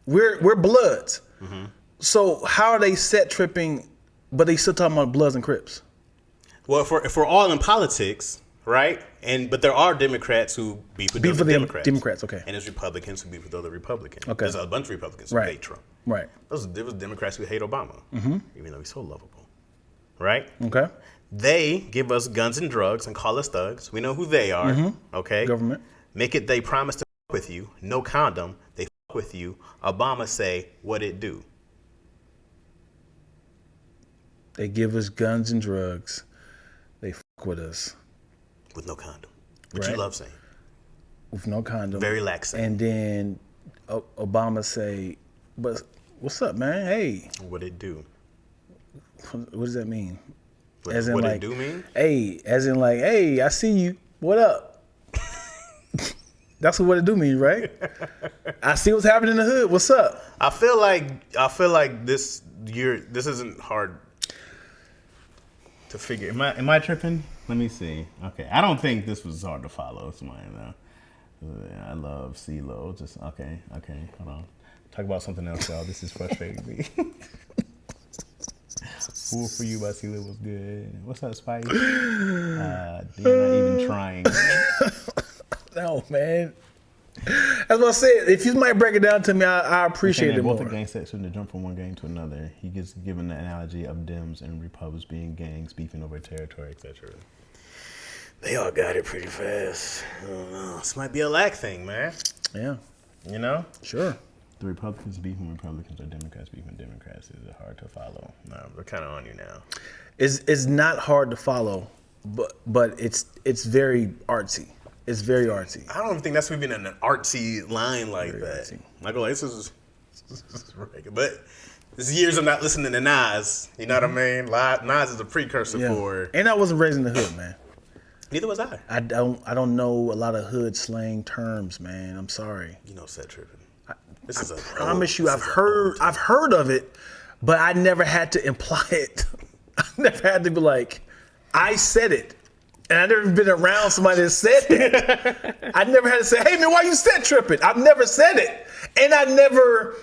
We're Bloods. Mm-hmm. So how are they set tripping, but they still talking about Bloods and Crips? Well, if we're all in politics, right? But there are Democrats who beef with other Democrats. Democrats, okay. And there's Republicans who beef with other Republicans. Okay. There's a bunch of Republicans who hate Trump. Right. There was Democrats who hate Obama, even though he's so lovable. Right? Okay. They give us guns and drugs and call us thugs. We know who they are. Okay. Government. Make it they promise to fuck with you. No condom. They fuck with you. Obama say what it do. They give us guns and drugs. They fuck with us. With no condom. Which Right. you love saying. With no condom. Very lax saying. And then Obama say, but what's up, man? Hey. What it do. What does that mean? What it do mean? Hey, as in like, hey, I see you. What up? That's what it do mean, right? I see what's happening in the hood. What's up? I feel like this isn't hard to figure. Am I tripping? Let me see. Okay, I don't think this was hard to follow. I love CeeLo. Just okay. Hold on. Talk about something else, y'all. This is frustrating me. Fool for You by CeeLo was good. What's up, Spice? They're not even trying. No, man. That's what I said. If you might break it down to me, I appreciate it more. Both are gang section to jump from one gang to another. He gets given the analogy of Dems and Republicans being gangs, beefing over territory, etc. They all got it pretty fast. I don't know. This might be a lack thing, man. Yeah. You know? Sure. The Republicans beefing Republicans or Democrats beefing Democrats is hard to follow. No, we're kind of on you now. It's not hard to follow, but it's very artsy. It's very artsy. I don't think that's even an artsy line like Very that. artsy. Like, oh, this is regular. But this is years of not listening to Nas. You know what I mean? Nas is a precursor for. And I wasn't raised in the hood, man. Neither was I. I don't know a lot of hood slang terms, man. I'm sorry. You know, set tripping. I promise you, I've heard of it, but I never had to imply it. I never had to be like, I said it. And I've never been around somebody that said it. I never had to say, hey man, why you set tripping? I've never said it. And I never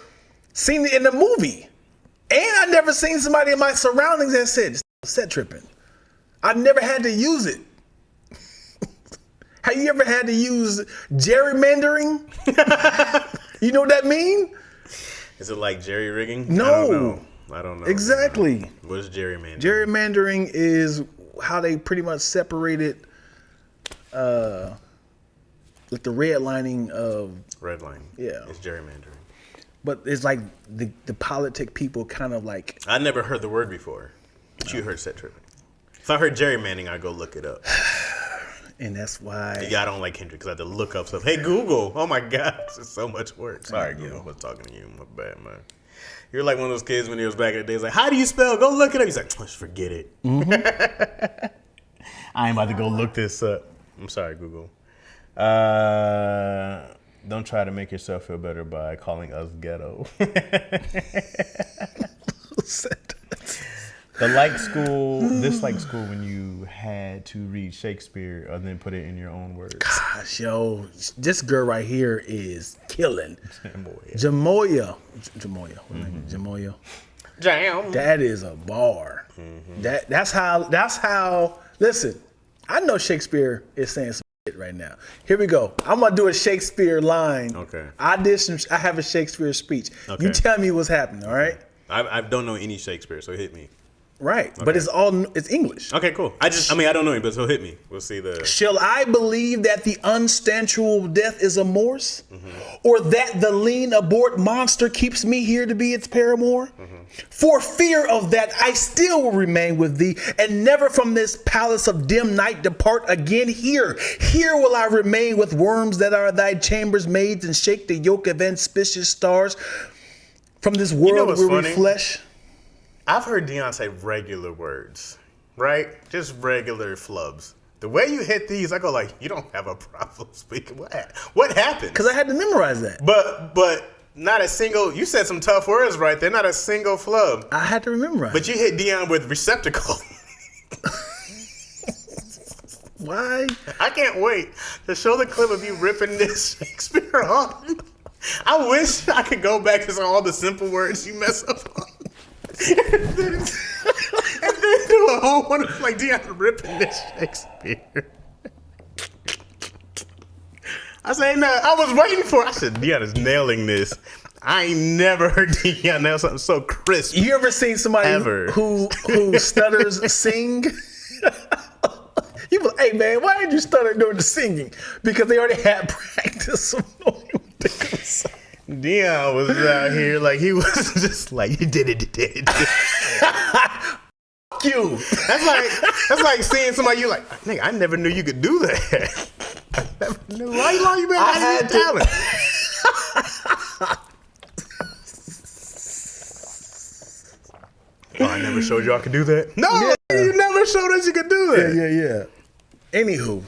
seen it in a movie. And I never seen somebody in my surroundings that said set tripping. I've never had to use it. Have you ever had to use gerrymandering? You know what that mean? Is it like jerry rigging? No. I don't know. Exactly. What is gerrymandering? Gerrymandering is how they pretty much separated like the redlining of Redlining. Yeah. It's gerrymandering. but it's like the politic people kind of like I never heard the word before. But you heard set tripping. If I heard gerrymandering, I go look it up. and that's why Yeah, I don't like Kendrick because I had to look up stuff. Hey, Google. Oh, my God. It's so much work. Sorry, Google. I was talking to you. My bad, man. You're like one of those kids when he was back in the day. He's like, how do you spell? Go look it up. He's like, let's forget it. I ain't about to go look this up. I'm sorry, Google. Don't try to make yourself feel better by calling us ghetto. The like school, dislike school when you had to read Shakespeare and then put it in your own words. gosh, yo, this girl right here is killing. Jamoya. Jamoya. Jam. That is a bar. That's how listen, I know Shakespeare is saying some shit shit right now. Here we go. I'm gonna do a Shakespeare line. Okay. I have a Shakespeare speech. Okay. You tell me what's happening, all right? I don't know any Shakespeare, so hit me. Right. But it's English. Okay, cool. I don't know him, but so hit me. We'll see the. Shall I believe that the unstantual death is a morse? Or that the lean abort monster keeps me here to be its paramour? For fear of that, I still will remain with thee, and never from this palace of dim night depart again. Here will I remain with worms that are thy chambers maids, and shake the yoke of auspicious stars from this world what's where funny? we flesh. I've heard Dion say regular words, right? Just regular flubs. The way you hit these, I go like, you don't have a problem speaking. What happened? Because I had to memorize that. But not a single. You said some tough words right there. Not a single flub. I had to memorize. But you hit Dion with receptacle. Why? I can't wait to show the clip of you ripping this Shakespeare off. I wish I could go back to all the simple words you mess up on. and then do a whole one of like Dion ripping this Shakespeare. I say no. I was waiting for. I said Dion is nailing this. I ain't never heard Dion nail something so crisp. You ever seen somebody Ever. who stutters sing? You be like, hey man, why did you stutter during the singing? Because they already had practice of knowing what they could say. Dion was out here like he was just like you did it. You. That's like seeing somebody you like. Nigga, I never knew you could do that. I never knew. Why you been hiding your talent? Oh, I never showed you I could do that. No, Yeah. you never showed us you could do that. Yeah. Anywho,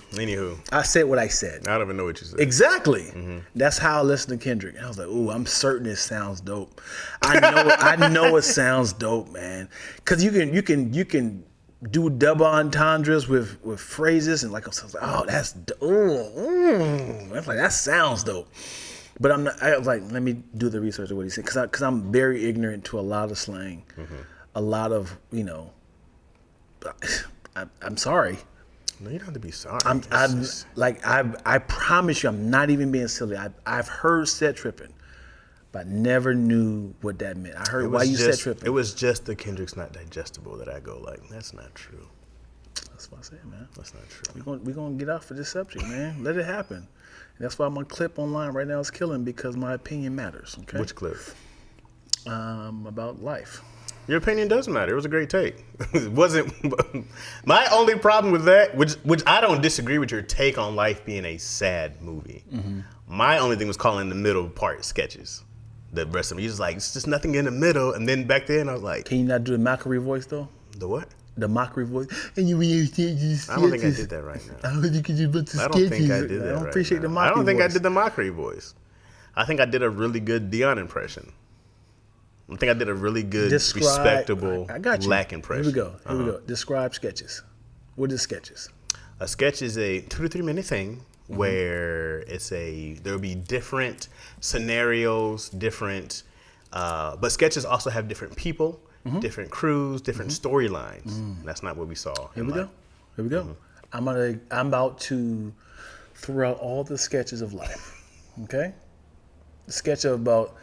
I said what I said. I don't even know what you said. Exactly. That's how I listened to Kendrick. I was like, ooh, I'm certain it sounds dope. I know it sounds dope, man. Cause you can do double entendres with phrases and like I was like, oh, that's that's like that sounds dope. But I was like, let me do the research of what he said, cause I'm very ignorant to a lot of slang, a lot of I'm sorry. No, you don't have to be sorry. I promise you, I'm not even being silly. I've heard set tripping, but I never knew what that meant. I heard why you said tripping. It was just the Kendrick's not digestible that I go like, that's not true. That's what I said, man. That's not true. We're gonna get off of this subject, man. Let it happen. And that's why my clip online right now is killing because my opinion matters. Okay. Which clip? About life. Your opinion does matter. It was a great take. It wasn't my only problem with that, which I don't disagree with your take on life being a sad movie. My only thing was calling the middle part sketches. The rest of it, you just like it's just nothing in the middle. And then back then I was like, can you not do the mockery voice though? The what? The mockery voice. And I don't think I did that right now. I don't think you did the I don't think I did that. I don't right appreciate the now. mockery voice. I don't think I did the mockery voice. I think I did a really good Dion impression. I think I did a really good, respectable Lack impression. Here we go. Describe sketches. What is sketches? A sketch is a 2 to 3 minute thing where there'll be different scenarios, but sketches also have different people, different crews, different storylines. That's not what we saw. Here we go. I'm about to throw out all the sketches of life. Okay? The sketch about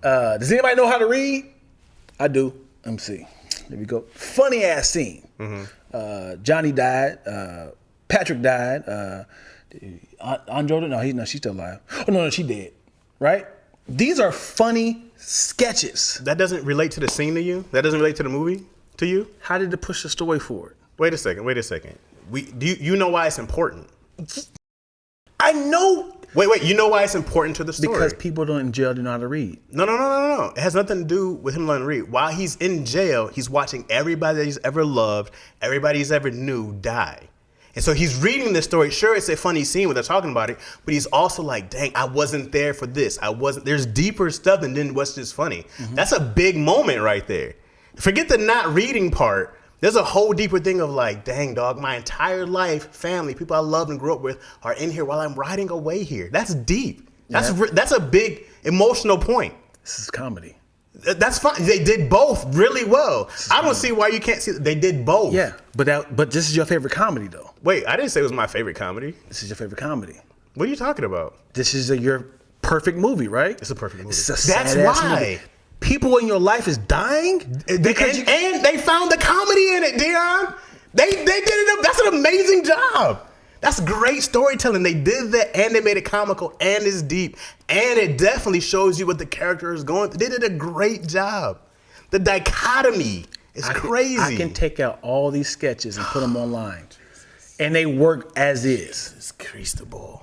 does anybody know how to read? I do. Let me see. Here we go. Funny ass scene. Johnny died. Patrick died. Andro, no, she's still alive. Oh no, she dead. Right? These are funny sketches. That doesn't relate to the scene to you? That doesn't relate to the movie to you? How did it push the story forward? Wait a second. You know why it's important? I know. Wait. You know why it's important to the story? Because people in jail do know how to read. No. It has nothing to do with him learning to read. While he's in jail, he's watching everybody that he's ever loved, everybody he's ever knew die. And so he's reading this story. Sure, it's a funny scene when they're talking about it, but he's also like, dang, I wasn't there for this. There's deeper stuff than what's just funny. That's a big moment right there. Forget the not reading part. There's a whole deeper thing of like, dang, dog, my entire life, family, people I loved and grew up with are in here while I'm riding away here. That's deep. That's a big emotional point. This is comedy. That's fine. They did both really well. I don't see why you can't see. They did both. Yeah, but this is your favorite comedy though. Wait, I didn't say it was my favorite comedy. This is your favorite comedy. What are you talking about? This is your perfect movie, right? It's a perfect movie. It's a That's sad-ass why. movie. People in your life is dying because And they found the comedy in it, Dion. They did it. That's an amazing job. That's great storytelling. They did that, and they made it comical, and it's deep, and it definitely shows you what the character is going through. They did a great job. The dichotomy is crazy. I can take out all these sketches and put them online, and they work as is. It's crease the ball.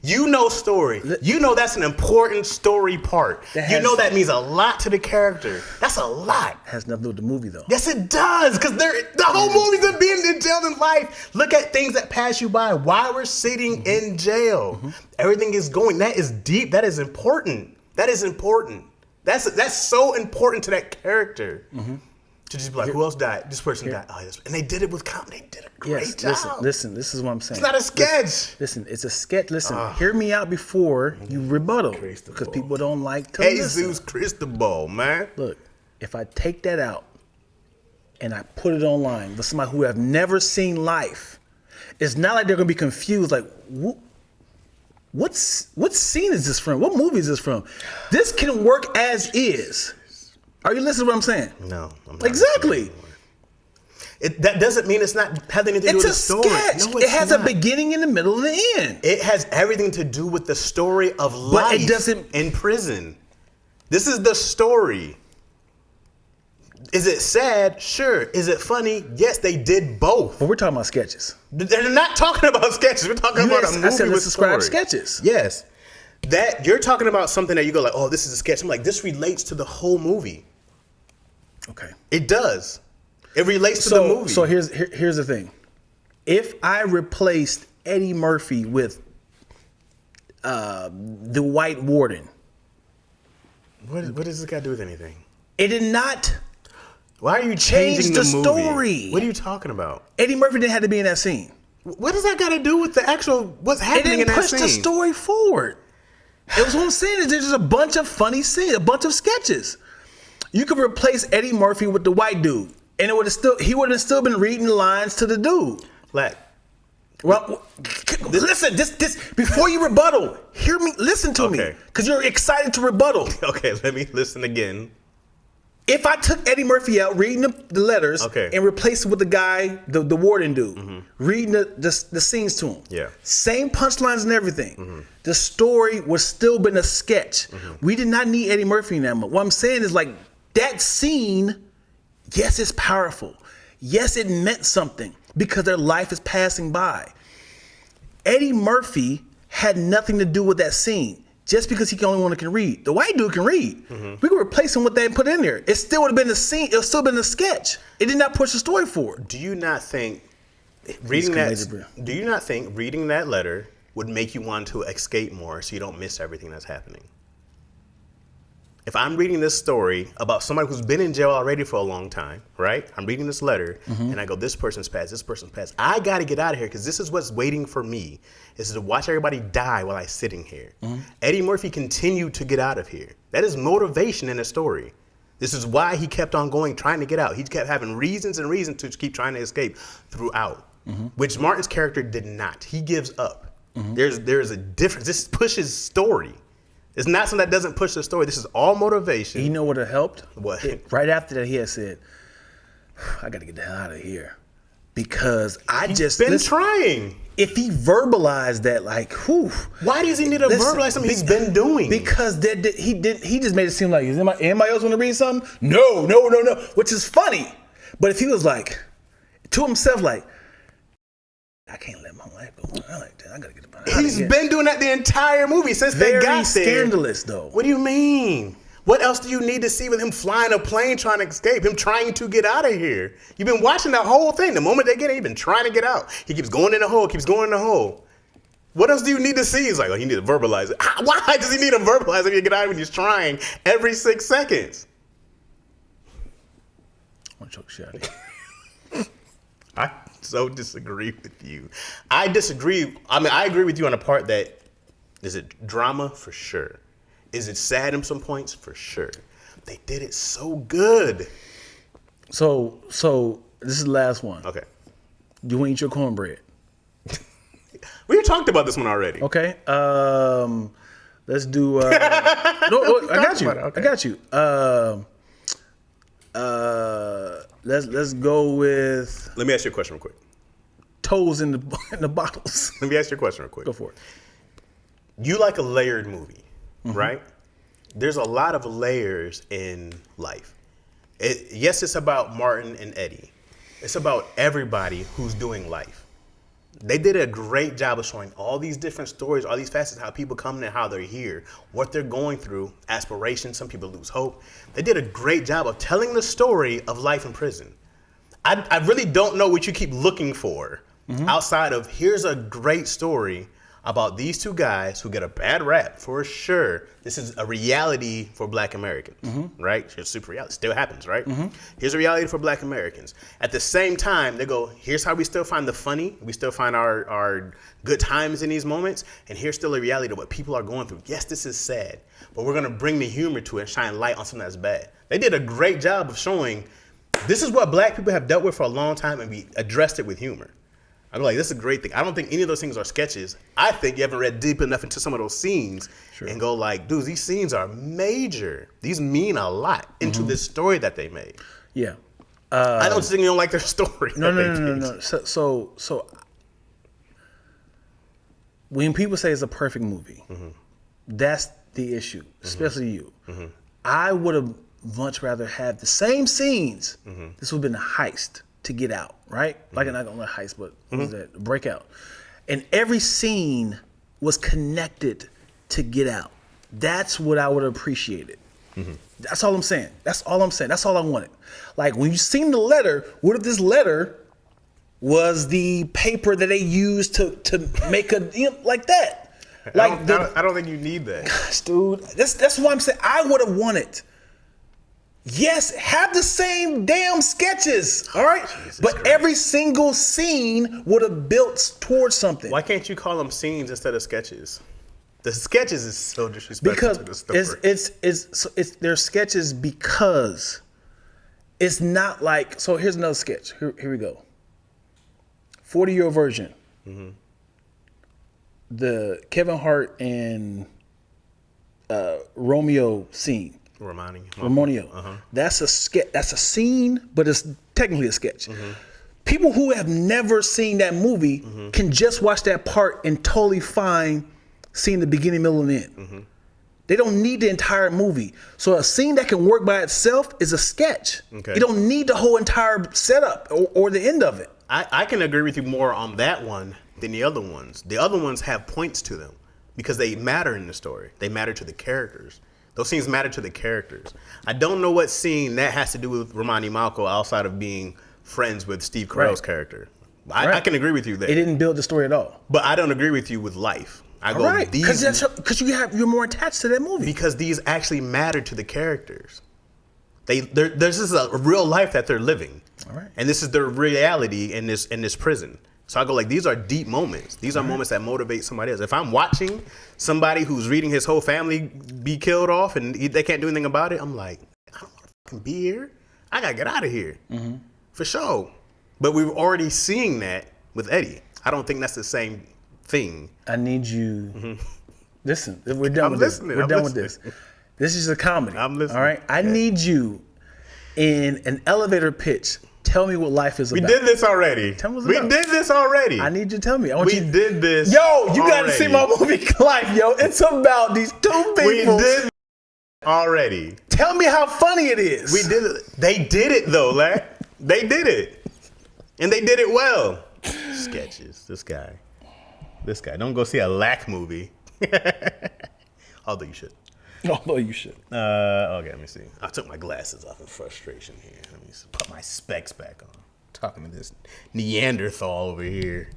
You know story. You know that's an important story part. You know that means a lot to the character. That's a lot. Has nothing to do with the movie though. Yes, it does. Because the whole movie's of being in jail in life. Look at things that pass you by. Why we're sitting in jail. Everything is going. That is deep. That is important. That is important. That's so important to that character. To just be like, who else died? This person died. Oh, and they did it with comedy. They did a great job. Listen, this is what I'm saying. It's not a sketch. Listen, it's a sketch. Listen, hear me out before you rebuttal. Because people don't like to listen. Jesus Cristobal, man. Look, if I take that out and I put it online with somebody who have never seen life, it's not like they're going to be confused. Like, what scene is this from? What movie is this from? This can work as is. Are you listening to what I'm saying? No. I'm not exactly. That doesn't mean it's not having anything to do with the story. It's a sketch. No, it has a beginning and a middle and an end. It has everything to do with the story of life but it doesn't, in prison. This is the story. Is it sad? Sure. Is it funny? Yes, they did both. But we're talking about sketches. They're not talking about sketches. We're talking about a movie I said, with describe story. sketches. Yes. That you're talking about something that you go like, oh, this is a sketch. I'm like, this relates to the whole movie. Okay. It does. It relates to the movie. So here's the thing. If I replaced Eddie Murphy with the White Warden, what does this got to do with anything? It did not. Why are you change changing the movie? story? What are you talking about? Eddie Murphy didn't have to be in that scene. What does that got to do with the actual what's happening in that scene? It didn't push the story forward. It was what I'm saying is there's just a bunch of funny scenes, a bunch of sketches. You could replace Eddie Murphy with the white dude, and he would have still been reading the lines to the dude. Like, well, listen, this before you rebuttal, hear me, listen to me, because you're excited to rebuttal. Okay, let me listen again. If I took Eddie Murphy out reading the letters and replaced it with the guy, the warden dude, reading the scenes to him, same punchlines and everything, the story would still been a sketch. We did not need Eddie Murphy in that moment. What I'm saying is like that scene, yes, it's powerful. Yes, it meant something because their life is passing by. Eddie Murphy had nothing to do with that scene. Just because he the only one that can read. The white dude can read. We could replace him with that and put it in there. It still would have been a scene. It would still been a sketch. It did not push the story forward. Do you not think reading that letter would make you want to escape more so you don't miss everything that's happening? If I'm reading this story about somebody who's been in jail already for a long time, right? I'm reading this letter and I go, this person's passed, this person's passed. I got to get out of here because this is what's waiting for me. Is to watch everybody die while I'm sitting here. Eddie Murphy continued to get out of here. That is motivation in a story. This is why he kept on going, trying to get out. He kept having reasons and reasons to keep trying to escape throughout, which Martin's character did not. He gives up. There's a difference. This pushes story. It's not something that doesn't push the story. This is all motivation. You know what helped? What? Right after that, he had said, I got to get the hell out of here. Because He's been trying. If he verbalized that, like, whew. Why does he need to verbalize something he's been doing? Because he just made it seem like, anybody else want to read something? No. Which is funny. But if he was like, to himself, like, I can't let my life go on. I like that. I got to get about it. He's been doing that the entire movie since they got there. Very scandalous, though. What do you mean? What else do you need to see with him flying a plane trying to escape? Him trying to get out of here. You've been watching that whole thing. The moment they get in, he's been trying to get out. He keeps going in the hole, What else do you need to see? He's like, oh, you need to verbalize it. Why does he need to verbalize it to get out when he's trying every 6 seconds? I want to choke shit out of you. I so disagree with you. I disagree. I mean, I agree with you on the part that, is it drama? For sure. Is it sad in some points? For sure. But they did it so good. So this is the last one. Okay. You want to eat your cornbread? We talked about this one already. Okay. Let's do. No, I got you. Okay. I got you. Let's go with Let me ask you a question real quick. toes in the bottles. Let me ask you a question real quick. Go for it. You like a layered movie, right? There's a lot of layers in life. Yes, it's about Martin and Eddie. It's about everybody who's doing life. They did a great job of showing all these different stories, all these facets, how people come and how they're here, what they're going through, aspirations, some people lose hope. They did a great job of telling the story of life in prison. I really don't know what you keep looking for outside of here's a great story about these two guys who get a bad rap for sure. This is a reality for Black Americans, right? It's super reality. Still happens, right? Here's a reality for Black Americans. At the same time, they go, here's how we still find the funny. We still find our good times in these moments. And here's still a reality of what people are going through. Yes, this is sad, but we're going to bring the humor to it and shine light on something that's bad. They did a great job of showing this is what Black people have dealt with for a long time, and we addressed it with humor. I'm like, this is a great thing. I don't think any of those things are sketches. I think you haven't read deep enough into some of those scenes and go like, dude, these scenes are major. These mean a lot into this story that they made. Yeah. I don't think you don't like their story. No. So when people say it's a perfect movie, that's the issue, especially you. I would have much rather had the same scenes. This would have been a heist to Get Out, right? Like not a heist, but what was that? Breakout. And every scene was connected to Get Out. That's what I would have appreciated. That's all I'm saying. That's all I'm saying. That's all I wanted. Like when you seen the letter, what if this letter was the paper that they used to make a like that? Like I don't think you need that. Gosh, dude. That's what I'm saying. I would have wanted. Yes, have the same damn sketches, all right? But Christ. Every single scene would have built towards something. Why can't you call them scenes instead of sketches? The sketches is so disrespectful to the story. Because they're sketches because it's not like, so here's another sketch. Here we go. 40-year version. The Kevin Hart and Romeo scene. Romeo. That's a sketch. That's a scene, but it's technically a sketch. People who have never seen that movie can just watch that part and totally fine seeing the beginning, middle, and end. They don't need the entire movie. So a scene that can work by itself is a sketch. Okay. You don't need the whole entire setup or the end of it. I can agree with you more on that one than the other ones. The other ones have points to them because they matter in the story. They matter to the characters. Those scenes matter to the characters. I don't know what scene that has to do with Romani Malco outside of being friends with Steve Carell's character. I can agree with you there. It didn't build the story at all. But I don't agree with you with life. I go, right, because you're more attached to that movie. Because these actually matter to the characters. There's this a real life that they're living. All right. And this is their reality in this prison. So I go like, these are deep moments. These are moments that motivate somebody else. If I'm watching somebody who's reading his whole family be killed off and they can't do anything about it, I'm like, I don't want to fucking be here. I gotta get out of here. For sure. But we've already seen that with Eddie. I don't think that's the same thing. I need you. Listen, we're done with this. We're done with this. This is a comedy. I'm listening. All right. I need you in an elevator pitch. Tell me what life is about. We did this already. Tell me what's we about. did this already. I need you to tell me. We did this. Yo, you got to already. see my movie Life, yo. It's about these two people. We did it already. Tell me how funny it is. We did it. They did it though, lad. They did it. And they did it well. Sketches. This guy. Don't go see a Lack movie. Although you should. Although you should. Okay, let me see. I took my glasses off in frustration here. Let me put my specs back on. Talking to this Neanderthal over here.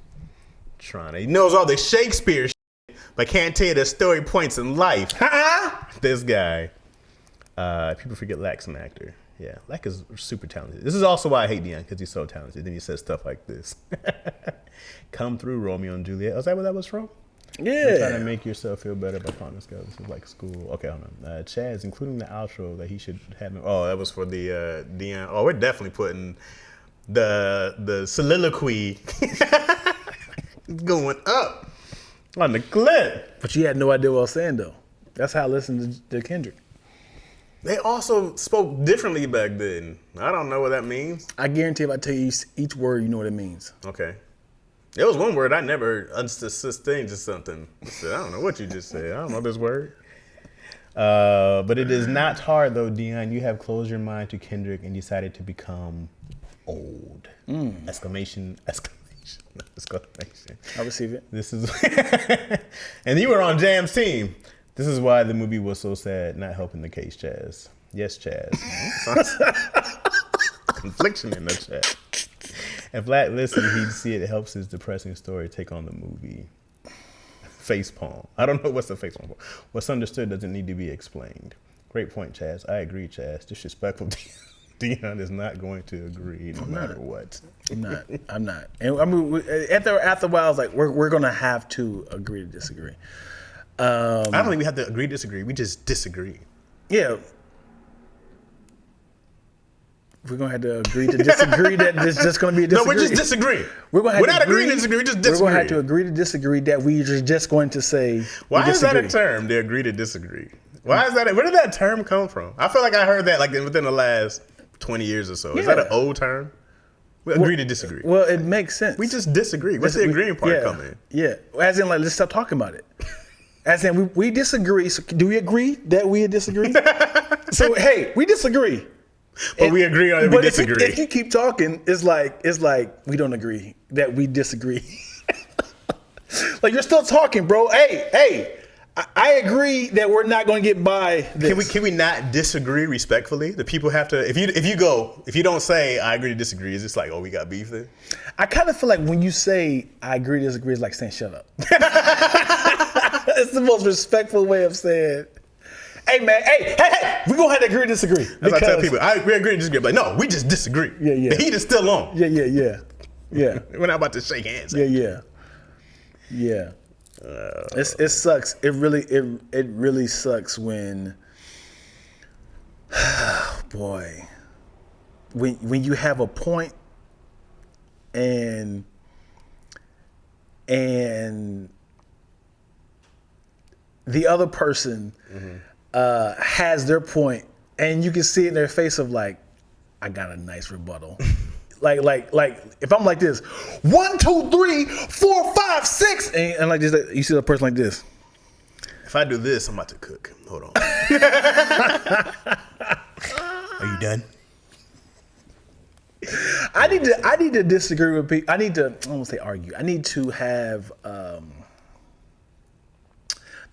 He knows all the Shakespeare shit, but can't tell you the story points in life. This guy. People forget Lack's an actor. Yeah, Lack is super talented. This is also why I hate Dion, because he's so talented. Then he says stuff like this. Come through, Romeo and Juliet. Oh, is that where that was from? You're trying to Yeah. make yourself feel better by calling this guy. This is like school. Okay, hold on. Chaz, including the outro that he should have. Oh, that was for the Dion. Oh, we're definitely putting the soliloquy going up on the clip. But you had no idea what I was saying, though. That's how I listened to Kendrick. They also spoke differently back then. I don't know what that means. I guarantee if I tell you each word, you know what it means. Okay. There was one word I never sustained to something. I said, I don't know what you just said. I don't know this word. But it is not hard though, Dion. You have closed your mind to Kendrick and decided to become old. Exclamation. I receive it. This is, and you were on Jam's team. This is why the movie was so sad, not helping the case, Chaz. Yes, Chaz. Confliction in the chat. If Vlad listened, he'd see it helps his depressing story take on the movie. Facepalm. I don't know what's the facepalm for. What's understood doesn't need to be explained. Great point, Chaz. I agree, Chaz. Disrespectful. Dion is not going to agree no matter what. I'm not. And I mean, after a while, I was like, we're going to have to agree to disagree. I don't think we have to agree to disagree. We just disagree. Yeah. We're going to have to agree to disagree that there's just going to be a No, disagree. we're just disagreeing. We're not agreeing to disagree. We just disagree. We're going to have to agree to disagree that we're just going to say Why we is that a disagree. term? They agree to disagree. Why is that? Where did that term come from? I feel like I heard that like within the last 20 years or so. Is that an old term? We agree to disagree. Well, it makes sense. We just disagree. Where's the agreeing part come in? Yeah. As in, like, let's stop talking about it. As in, we disagree. So do we agree that we disagree? So, hey, we disagree. But we agree on it, we disagree. If you keep talking, it's like we don't agree that we disagree. Like, you're still talking, bro. Hey, I agree that we're not going to get by this. Can we not disagree respectfully? The people have to. If you don't say I agree to disagree, is it like, oh, we got beef then? I kind of feel like when you say I agree to disagree, it's like saying shut up. It's the most respectful way of saying, hey man, hey, we're gonna have to agree to disagree. That's what I tell people. We agree to disagree. Like, no, we just disagree. Yeah. The heat is still on. Yeah. We're not about to shake hands. Yeah. It sucks. It really sucks when, boy, when you have a point and the other person has their point, and you can see it in their face of like, I got a nice rebuttal. like if I'm like this, 1, 2, 3, 4, 5, 6, and like this, you see the person like this. If I do this, I'm about to cook. Hold on. Are you done? I need to disagree with people. I don't want to say argue. I need to have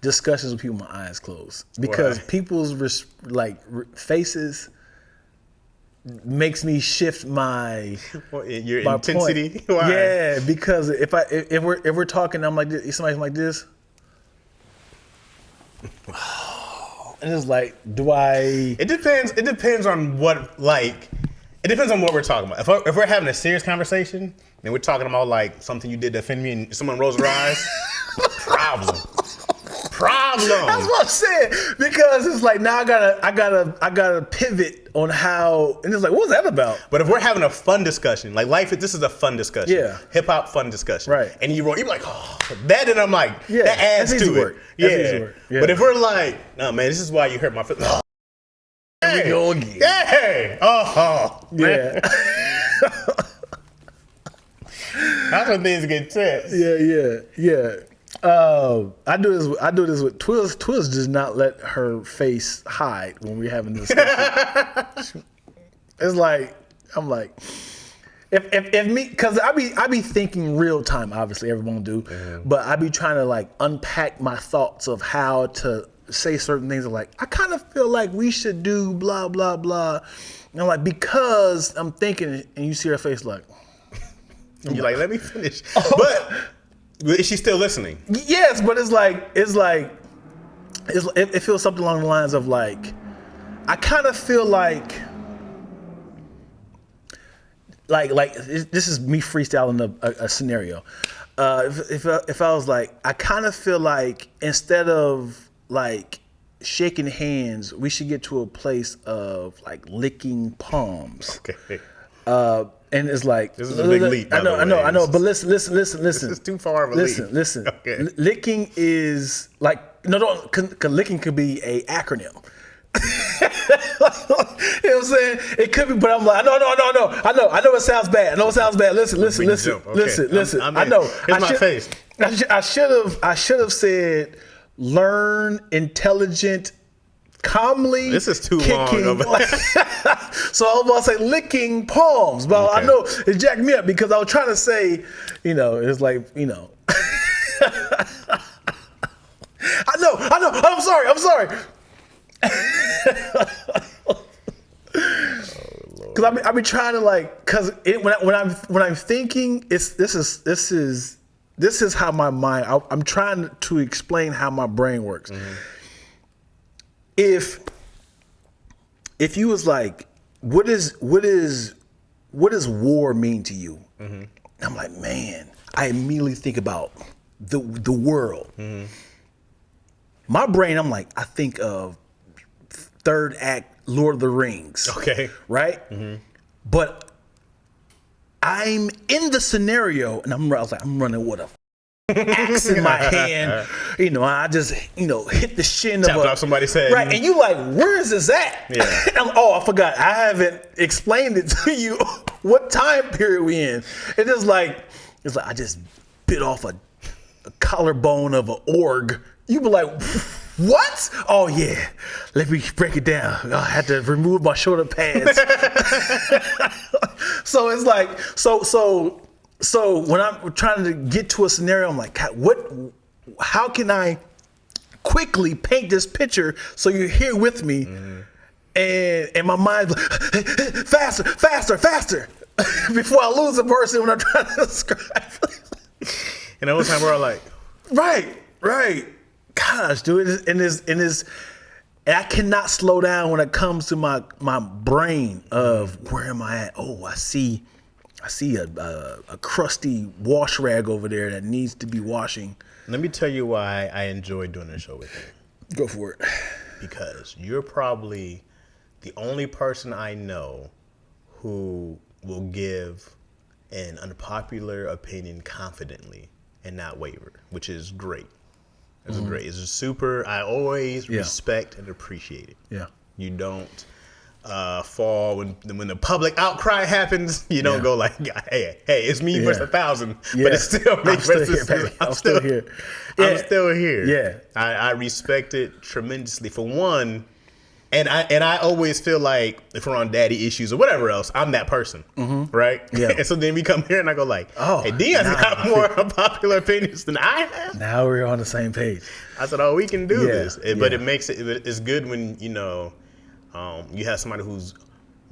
discussions with people with my eyes closed, because Why? people's faces makes me shift my Your my intensity. point. Why? Yeah, because if we're talking, I'm like this, somebody's like this, and it's like, do I? It depends. It depends on what It depends on what we're talking about. If we're having a serious conversation and we're talking about like something you did to offend me and someone rolls their eyes, problem. That's what I'm saying, because it's like now I gotta pivot on how, and it's like, what was that about? But if we're having a fun discussion, like this is a fun discussion. Yeah. Hip hop fun discussion. Right. And you're like, oh, that, and I'm like, Yeah, that adds that's easy to work. it. That's Yeah. easy work. Yeah. But if we're like, no man, this is why you hurt my feelings. Oh, Here we go again. Hey. Oh. Yeah. That's when things get tense. Yeah. I do this with Twiz. Twiz does not let her face hide when we're having this discussion. It's like, I'm like, if me, because I be thinking real time. Obviously, everyone do, but I be trying to like unpack my thoughts of how to say certain things. Like, I kind of feel like we should do blah blah blah. And I'm like, because I'm thinking, and you see her face like, And you're like, let me finish. But is she still listening? yes, but it's like it feels something along the lines of like, I kind of feel like this is me freestyling a scenario. If I was like, I kind of feel like instead of like shaking hands, we should get to a place of like licking palms. Okay. And it's like, this is a big leap. I know. But listen. This is too far of a leap. Listen. Okay. Licking is like cause licking could be a acronym. You know what I'm saying? It could be, but I'm like, no. I know it sounds bad. Listen. Okay. I know. Here's my face. I should have said learn intelligent, calmly. This is too kicking, long. So I was about to say licking palms, but Okay. I know it jacked me up because I was trying to say, it's like, I know. I'm sorry. Because I be trying to like, because when I'm thinking, this is how my mind. I'm trying to explain how my brain works. Mm-hmm. If you was like, what does war mean to you? Mm-hmm. I'm like, man, I immediately think about the world. Mm-hmm. My brain, I'm like, I think of third act Lord of the Rings. Okay. Right? Mm-hmm. But I'm in the scenario and I was like, I'm running with a axe in my hand. I just, hit the shin Tapped of off somebody's head. Right. And you like, where is this at? Yeah. I forgot. I haven't explained it to you what time period we in. It's like I just bit off a collarbone of an org. You be like, what? Oh yeah. Let me break it down. I had to remove my shoulder pads. So it's like, so when I'm trying to get to a scenario, I'm like, how can I quickly paint this picture so you're here with me? Mm-hmm. And my mind's like, faster, before I lose a person when I'm trying to describe. And the whole time we're all like, right. Gosh, dude, and I cannot slow down when it comes to my brain of where am I at? Oh, I see a crusty wash rag over there that needs to be washing. Let me tell you why I enjoy doing this show with you. Go for it. Because you're probably the only person I know who will give an unpopular opinion confidently and not waver, which is great. It's great. It's super. I always respect and appreciate it. Yeah. You don't fall when the public outcry happens. You don't go like, hey, it's me versus 1,000. Yeah. But it's still me versus. I'm still here. I'm still here. Yeah. I respect it tremendously. For one, and I always feel like if we're on daddy issues or whatever else, I'm that person, right? Yeah. And so then we come here and I go like, hey, Dion's got more unpopular opinions than I have. Now we're on the same page. I said, we can do this. But it makes it's good when, you have somebody who's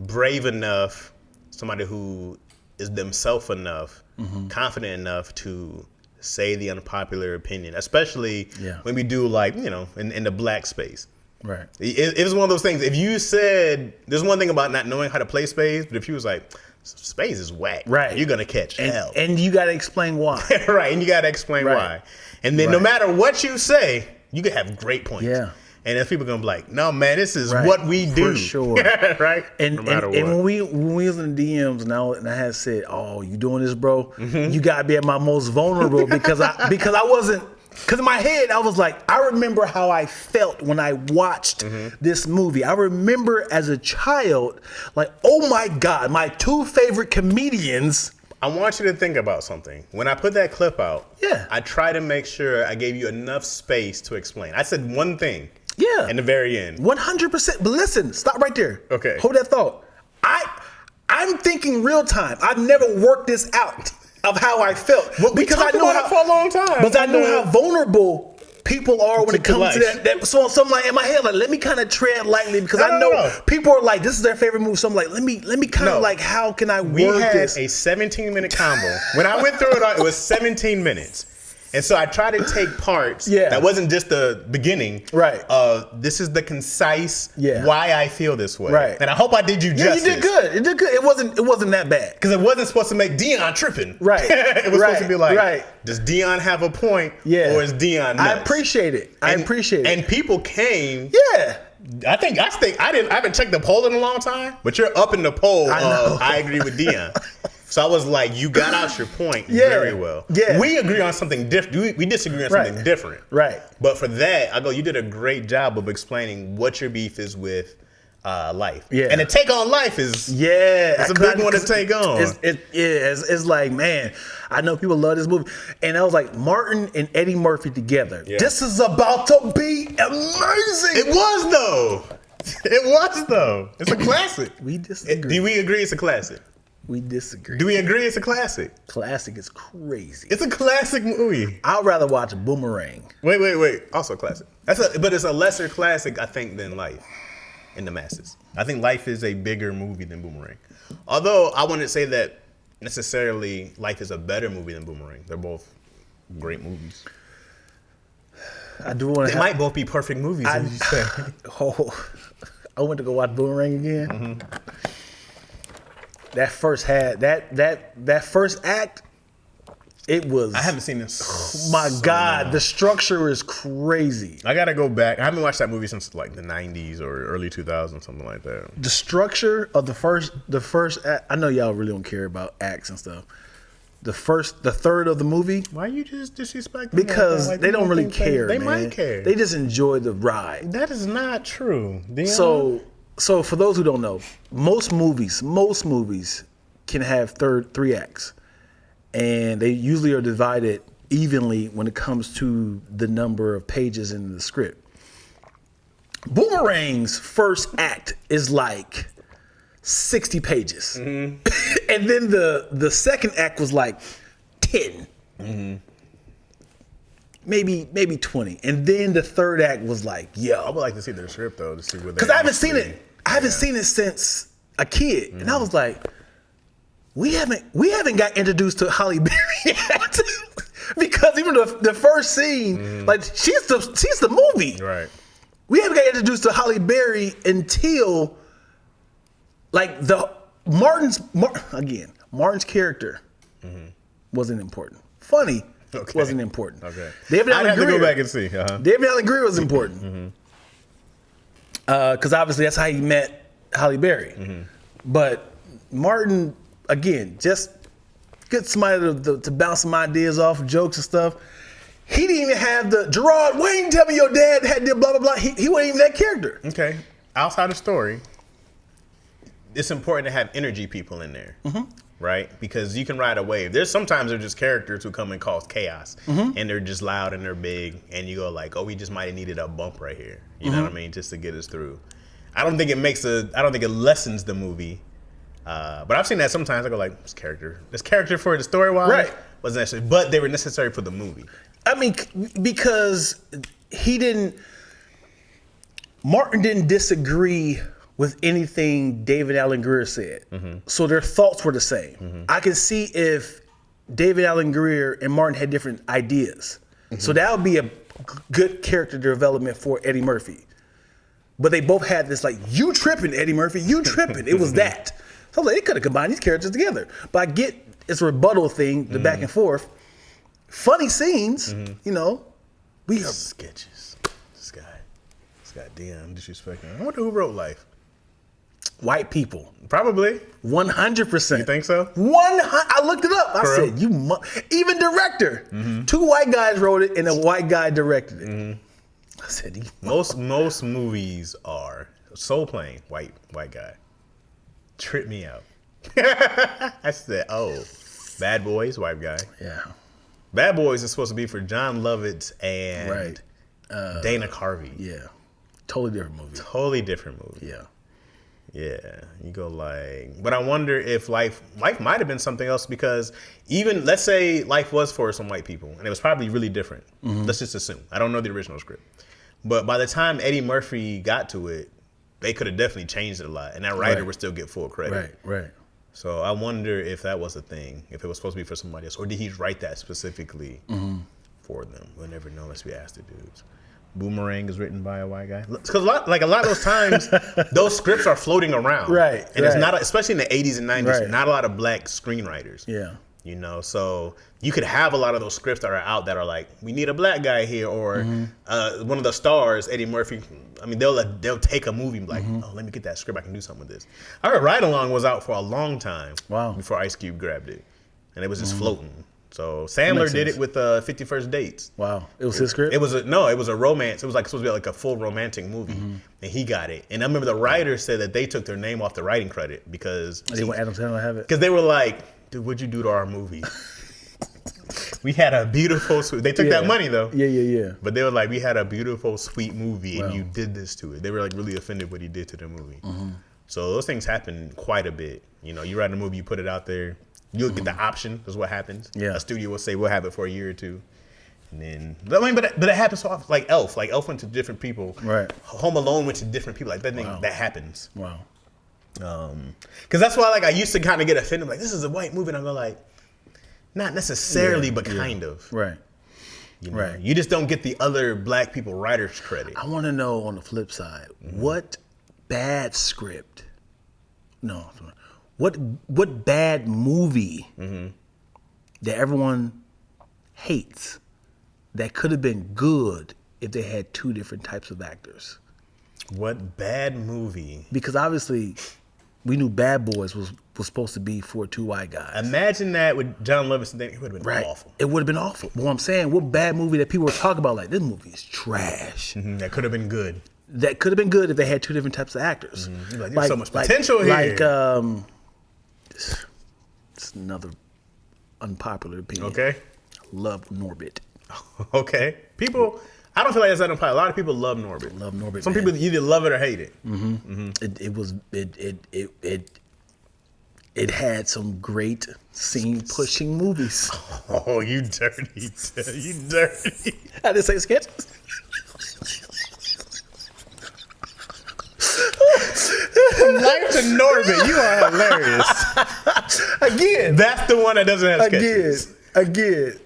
brave enough, somebody who is themselves enough, confident enough to say the unpopular opinion, especially when we do like, in the black space. Right. It was one of those things. If you said, there's one thing about not knowing how to play spades, but if you was like, spades is whack, right, you're going to catch hell. And you got to explain why. Right, and you got to explain why. And then no matter what you say, you can have great points. Yeah. And if people are going to be like, no, man, this is what we do. For sure. Right? And, no matter what. And when we was in the DMs and I had said, you doing this, bro? You got to be at my most vulnerable because I wasn't. Because in my head, I was like, I remember how I felt when I watched this movie. I remember as a child, like, oh my God, my two favorite comedians. I want you to think about something. When I put that clip out, I try to make sure I gave you enough space to explain. I said one thing in the very end. 100%. But listen, stop right there. Okay. Hold that thought. I'm thinking real time. I've never worked this out. Of how I felt, because I know how for a long time. But I know how vulnerable people are when it comes to that. So I'm like in my head, like let me kind of tread lightly because I know people are like, this is their favorite movie. So I'm like, let me kind of like, how can I work this? We had a 17-minute combo. When I went through it was 17 minutes. And so I try to take parts that wasn't just the beginning. Right. This is the concise Yeah. why I feel this way. Right. And I hope I did you justice. Yeah, you did good. You did good. It wasn't that bad. Because it wasn't supposed to make Dion tripping. Right. It was supposed to be like, right. does Dion have a point? Yeah. Or is Dion nuts? I appreciate it. And people came. Yeah. I haven't checked the poll in a long time, but you're up in the poll. I agree with Dion. So I was like, you got out your point very well. Yeah. We agree on something different. We disagree on something different. Right. But for that, I go, you did a great job of explaining what your beef is with life. Yeah. And the take on life is it's a big one to take on. It's like, man, I know people love this movie. And I was like, Martin and Eddie Murphy together. Yeah. This is about to be amazing. It was though. It's a classic. We disagree. Do we agree it's a classic? We disagree. Do we agree it's a classic? Classic is crazy. It's a classic movie. I'd rather watch Boomerang. Wait. Also a classic. But it's a lesser classic, I think, than Life in the masses. I think Life is a bigger movie than Boomerang. Although I wouldn't say that necessarily Life is a better movie than Boomerang. They're both great movies. I do want to. They might both be perfect movies, as you say. I went to go watch Boomerang again. Mm-hmm. That first act, it was. I haven't seen this. My God, the structure is crazy. I gotta go back. I haven't watched that movie since like the '90s or early 2000s, something like that. The structure of the first act. I know y'all really don't care about acts and stuff. The third of the movie. Why are you just disrespecting? Because they don't really care. They might care. They just enjoy the ride. That is not true. Dion? So for those who don't know, most movies can have three acts, and they usually are divided evenly when it comes to the number of pages in the script. Boomerang's first act is like 60 pages, and then the second act was like 10, maybe 20, and then the third act was like, yo. I would like to see the script though to see what. Because I haven't seen it. I haven't seen it since a kid, and I was like, we haven't got introduced to Halle Berry yet. Because even the first scene, like she's the movie. Right. We haven't got introduced to Halle Berry until like Martin's character wasn't important. Funny wasn't important. Okay. David I'd Allen have to Greer, go back and see. David Allen Greer was important. Because obviously that's how he met Halle Berry. But Martin, again, just get somebody to bounce some ideas off, jokes and stuff. He didn't even have the Gerard Wayne tell me your dad had the blah blah blah. He wasn't even that character. Okay. Outside the story, it's important to have energy people in there. Right? Because you can ride a wave. Sometimes they're just characters who come and cause chaos. And they're just loud and they're big. And you go like, oh, we just might have needed a bump right here. You know what I mean? Just to get us through. I don't think it lessens the movie. But I've seen that sometimes. I go like, this character for the story wise wasn't necessary. But they were necessary for the movie. I mean, because Martin didn't disagree with anything David Allen Greer said. So their thoughts were the same. I can see if David Allen Greer and Martin had different ideas. So that would be a good character development for Eddie Murphy. But they both had this like, you tripping, Eddie Murphy, you tripping. It was that. So I was like, they could have combined these characters together. But I get it's a rebuttal thing, the back and forth. Funny scenes, you know. We are sketches. This guy, damn disrespecting. I wonder who wrote Life. White people. Probably. 100%. You think so? I looked it up. I said, even director. 2 white guys wrote it and a white guy directed it. I said, most movies are Soul Plane, white guy. Trip me out. I said, oh, Bad Boys, white guy. Yeah. Bad Boys is supposed to be for John Lovitz and Dana Carvey. Yeah. Totally different movie. Totally different movie. Yeah. Yeah, you go like, but I wonder if life might have been something else, because even, let's say Life was for some white people and it was probably really different. Let's just assume. I don't know the original script. But by the time Eddie Murphy got to it, they could have definitely changed it a lot. And that writer would still get full credit. Right. So I wonder if that was a thing, if it was supposed to be for somebody else. Or did he write that specifically for them. We'll never know unless we ask the dudes. Boomerang is written by a white guy. Because a lot of those times, those scripts are floating around. Right. And it's not, especially in the 80s and 90s, Right. not a lot of black screenwriters. Yeah. You know, so you could have a lot of those scripts that are out that are like, we need a black guy here, or one of the stars, Eddie Murphy. I mean, they'll take a movie and be like, oh, let me get that script. I can do something with this. I heard Ride Along was out for a long time. Wow. Before Ice Cube grabbed it, and it was just floating. So Sandler did it with 50 First Dates. Wow. It was his script? It was a romance. It was supposed to be like a full romantic movie, and he got it. And I remember the writers said that they took their name off the writing credit because They want Adam Sandler to have it? because they were like, dude, what'd you do to our movie? We had a beautiful, sweet. They took that money though. Yeah. But they were like, we had a beautiful, sweet movie, and Wow. you did this to it. They were like really offended what he did to the movie. So those things happen quite a bit. You know, you write a movie, you put it out there, you'll get the option. Is what happens. Yeah. A studio will say we'll have it for a year or two, and then but it happens so often. Like Elf went to different people. Right. Home Alone went to different people. Like that thing that happens. Wow. Because that's why I used to kind of get offended. Like, this is a white movie, and I go like, not necessarily, but kind of. Right. You know? Right. You just don't get the other black people writers credit. I want to know on the flip side, what bad script? No. What bad movie that everyone hates that could have been good if they had two different types of actors? What bad movie? Because obviously, we knew Bad Boys was supposed to be for two white guys. Imagine that with John Levinson. It would have been awful. It would have been awful. But what I'm saying, what bad movie that people were talking about, like, this movie is trash. That could have been good. That could have been good if they had two different types of actors. Like, there's so much potential here. Like, it's another unpopular opinion. Okay. Love Norbit. Okay. People, I don't feel like that's unpopular. A lot of people love Norbit. Love Norbit. Some man. people either love it or hate it. It had some great scene pushing movies. Oh, you dirty. You dirty. I didn't say sketches. Life to Norbit, you are hilarious. Again. That's the one that doesn't have sketches. Again.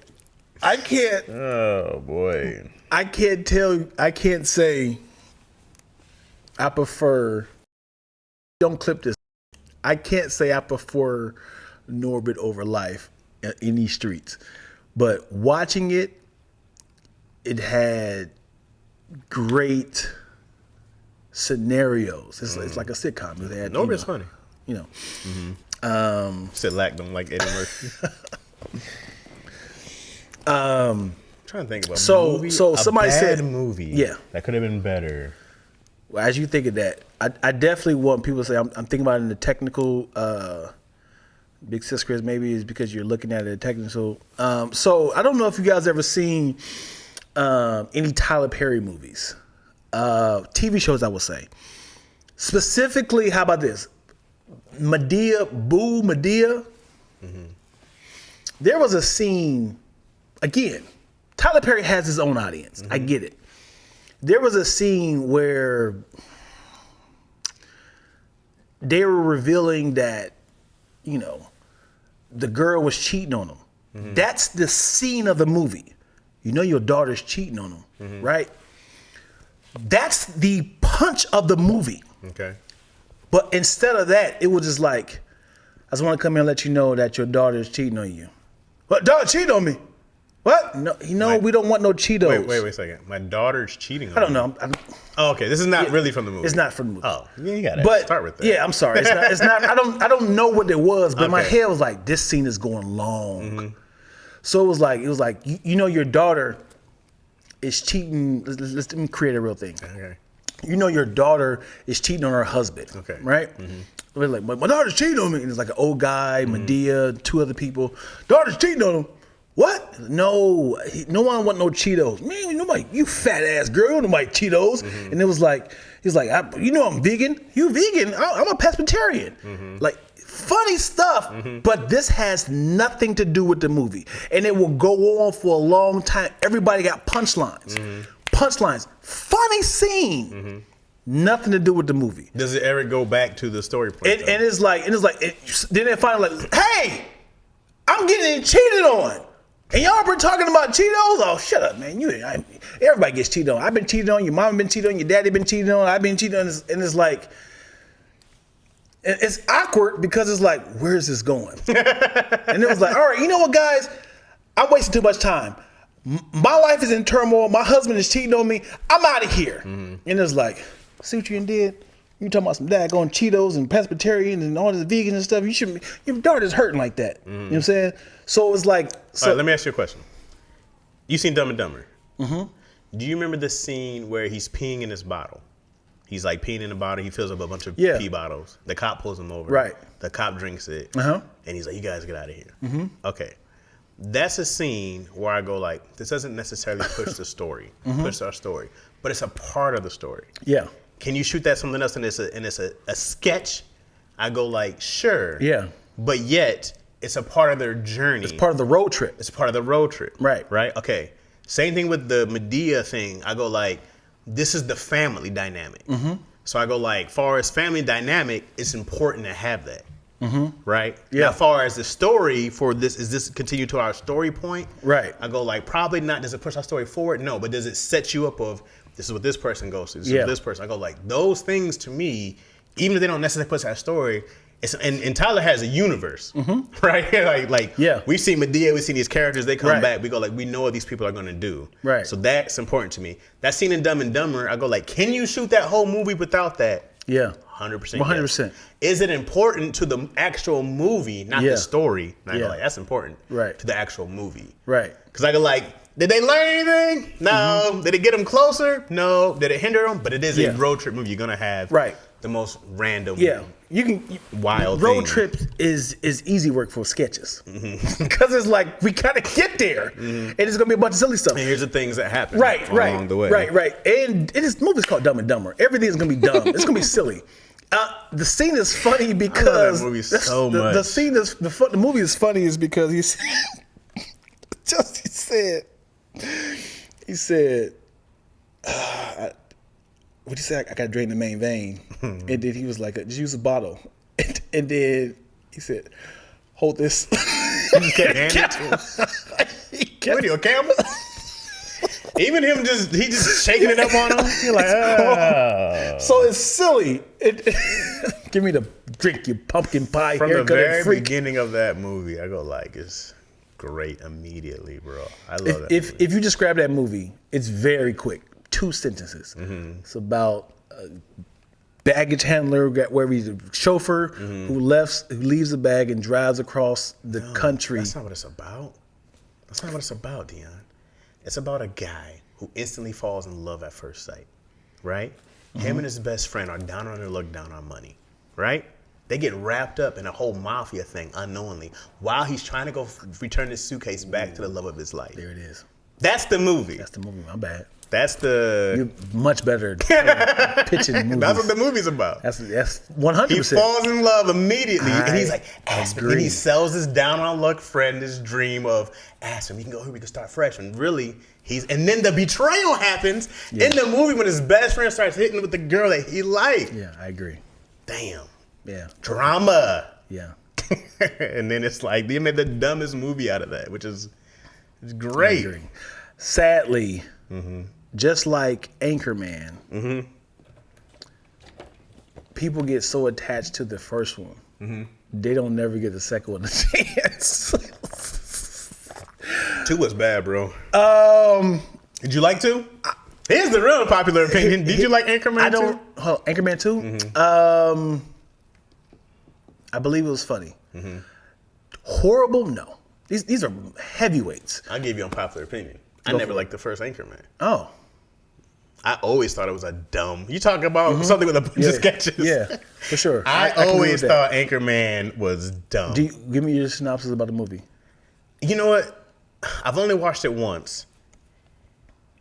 I can't. Oh boy. I can't say I prefer. Don't clip this. I can't say I prefer Norbit over Life in these streets. But watching it, it had great scenarios. It's like a sitcom. It had, Norbit's funny. You know. Said lack them like Eddie Murphy. I'm trying to think about So movie, somebody said a movie. Yeah. That could have been better. Well, as you think of that, I definitely want people to say I'm thinking about it in the technical. Big Sis Chris, maybe is because you're looking at it technical. So I don't know if you guys ever seen any Tyler Perry movies, TV shows. I would say specifically. How about this? Medea. There was a scene. Again, Tyler Perry has his own audience. I get it. There was a scene where they were revealing that, you know, the girl was cheating on him. That's the scene of the movie. You know your daughter's cheating on him, right? That's the punch of the movie. Okay. But instead of that, it was just like, I just want to come here and let you know that your daughter's cheating on you. What? Daughter cheating on me? What? No, we don't want no Cheetos. Wait a second. My daughter's cheating on I don't me. know. Oh, okay. This is not really from the movie. It's not from the movie. Oh, yeah, you gotta But start with that. yeah, I'm sorry. It's not. I don't know what it was, but my Okay. head was like, this scene is going long. So it was like you know your daughter is cheating. Let me create a real thing. Okay. You know your daughter is cheating on her husband. Okay. Right? We're like, my daughter's cheating on me. And it's like an old guy, Medea, two other people. Daughter's cheating on him. What? No, no one want no Cheetos. Man, nobody, you fat ass girl, nobody Cheetos. And it was like, he's like, you know I'm vegan. You vegan? I'm a pescatarian. Like, funny stuff, but this has nothing to do with the movie. And it will go on for a long time. Everybody got punchlines. Punchlines. Funny scene. Nothing to do with the movie. Does it ever go back to the story point? And it's like, then they finally like, hey, I'm getting cheated on. And y'all been talking about Cheetos? Oh, shut up, man. Everybody gets cheated on. I've been cheated on. Your mom been cheated on. Your daddy been cheated on. I've been cheated on. And it's like, it's awkward because it's like, where's this going? And it was like, all right, you know what, guys? I'm wasting too much time. My life is in turmoil. My husband is cheating on me. I'm out of here. And it's like, see what you did? You talking about some daggone Cheetos and pescatarians and all this vegan and stuff. Your daughter's hurting like that. You know what I'm saying? So it was like. All right, let me ask you a question. You seen Dumb and Dumber? Mm-hmm. Do you remember the scene where he's peeing in his bottle? He's like peeing in a bottle. He fills up a bunch of pee bottles. The cop pulls him over. Right. The cop drinks it. And he's like, you guys get out of here. Okay. That's a scene where I go like, this doesn't necessarily push the story, push our story, but it's a part of the story. Yeah. Can you shoot that something else and it's a sketch? I go like, sure. Yeah. But yet, it's a part of their journey. It's part of the road trip. It's part of the road trip. Right. Right? Okay. Same thing with the Medea thing. I go like, this is the family dynamic. So I go like, far as family dynamic, it's important to have that. Right? Yeah. Now, far as the story for this, is this continue to our story point? Right. I go like, probably not. Does it push our story forward? No. But does it set you up of, this is what this person goes through. This is what this person. I go like, those things to me, even if they don't necessarily push our story, it's, and Tyler has a universe, right? like we've seen Medea, we've seen these characters, they come back, we go like, we know what these people are gonna do. Right. So that's important to me. That scene in Dumb and Dumber, I go like, can you shoot that whole movie without that? Yeah. 100%. 100%. Yes. Is it important to the actual movie, not the story? And I go like, that's important to the actual movie. Right. Because I go like, did they learn anything? No. Did it get them closer? No. Did it hinder them? But it is a road trip movie. You're gonna have the most random, wild road trip is easy work for sketches because it's like we gotta get there, and it's gonna be a bunch of silly stuff. And here's the things that happen along the way. Right. And this movie's called Dumb and Dumber. Everything's gonna be dumb. It's gonna be silly. The scene is funny because I love that movie so much. The scene is the movie is funny is because he said, what he said, I got to drain the main vein. And then he was like, just use a bottle. And then he said, hold this. You just can't hand it to him. What are you, a camel? Even him he just shaking it up on him. You're like, ah. So it's silly. Give me the drink, you pumpkin pie From haircut the very freak. beginning of that movie, I go like, it's great immediately, bro. I love that movie. If you describe that movie, it's very quick. 2 sentences. It's about a baggage handler, where he's a chauffeur who leaves the bag and drives across the country. That's not what it's about. That's not what it's about, Dion. It's about a guy who instantly falls in love at first sight, right? Him and his best friend are down on their luck, down on money, right? They get wrapped up in a whole mafia thing unknowingly while he's trying to go return his suitcase back to the love of his life. There it is. That's the movie. That's the movie. My bad. That's the... You're much better at pitching movies. That's what the movie's about. That's 100%. He falls in love immediately. And he's like, Aspen. And he sells his down on luck friend this dream of, Aspen, we can go here, we can start fresh. And really, and then the betrayal happens in the movie when his best friend starts hitting with the girl that he liked. Yeah, I agree. Damn. Yeah. Drama. Yeah. And then it's like, they made the dumbest movie out of that, which is great. Sadly, just like Anchorman, people get so attached to the first one, they don't never get the second one a chance. 2 was bad, bro. Did you like 2? Here's the real popular opinion. Did you like Anchorman 2? Anchorman 2? I believe it was funny. Horrible? No. These are heavyweights. I'll give you unpopular opinion. I never liked the first Anchorman. Oh. I always thought it was a dumb... You talk about something with a bunch of sketches. Yeah, for sure. I always thought Anchorman was dumb. Give me your synopsis about the movie. You know what? I've only watched it once.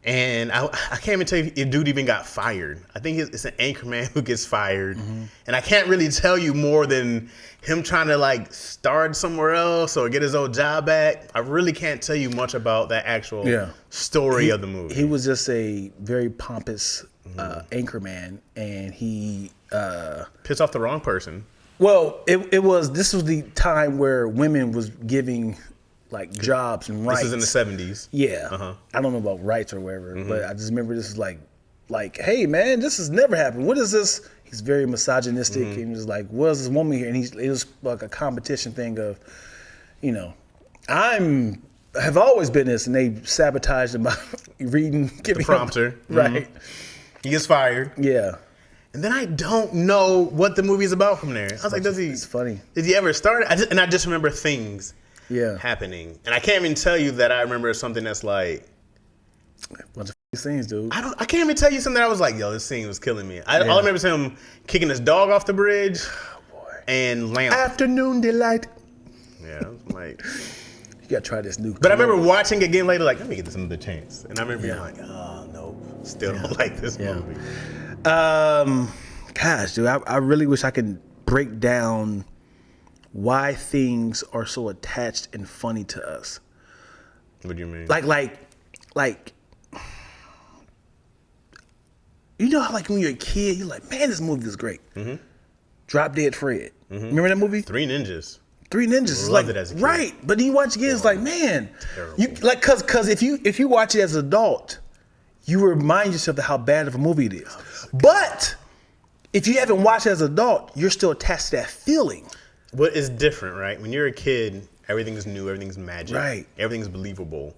And I can't even tell you if dude even got fired. I think it's an Anchorman who gets fired. And I can't really tell you more than him trying to like start somewhere else or get his old job back. I really can't tell you much about that actual story of the movie. He was just a very pompous Anchorman, and he pissed off the wrong person. Well, this was the time where women was giving like jobs and rights. This is in the 70s. Yeah. I don't know about rights or whatever, but I just remember this is like, hey man, this has never happened. What is this? He's very misogynistic and he was like, what is this woman here? And it was like a competition thing of, you know, have always been this, and they sabotaged him by giving The prompter. Right. He gets fired. Yeah. And then I don't know what the movie's about from there. I was like, It's funny. Did he ever start? I just remember things happening. And I can't even tell you that I remember something that's like, bunch of scenes, dude. I can't even tell you something that I was like, yo, this scene was killing me. All I remember is him kicking his dog off the bridge and lamp. Afternoon delight. Yeah, I was like, you gotta try this new. But I remember watching it again later, like, let me get this another chance. And I remember being like, oh no, still don't like this movie. Gosh, dude, I really wish I could break down why things are so attached and funny to us. What do you mean? Like, you know how like when you're a kid, you're like, man, this movie is great. Drop Dead Fred. Remember that movie? Three Ninjas. Three Ninjas. Loved it as a kid. Right, but then you watch it again, it's like, man, Terrible. you like because if you watch it as an adult, you remind yourself of how bad of a movie it is. But if you haven't watched it as an adult, you're still attached to that feeling. What is different, right? When you're a kid, everything's new, everything's magic, Right? Everything's believable.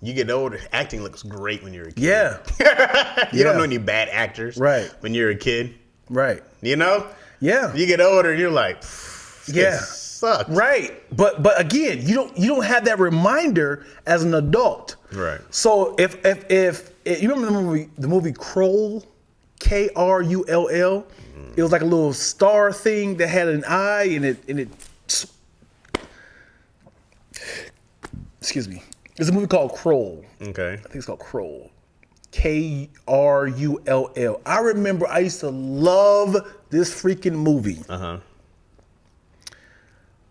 You get older, acting looks great when you're a kid. Yeah. You don't know any bad actors, Right. When you're a kid, Right. you know. Yeah. You get older, and you're like, this sucks. Right. But again, you don't have that reminder as an adult. Right. So if you remember the movie Krull, Krull, it was like a little star thing that had an eye and it excuse me. There's a movie called Krull. Okay. I think it's called Krull. Krull. I remember I used to love this freaking movie.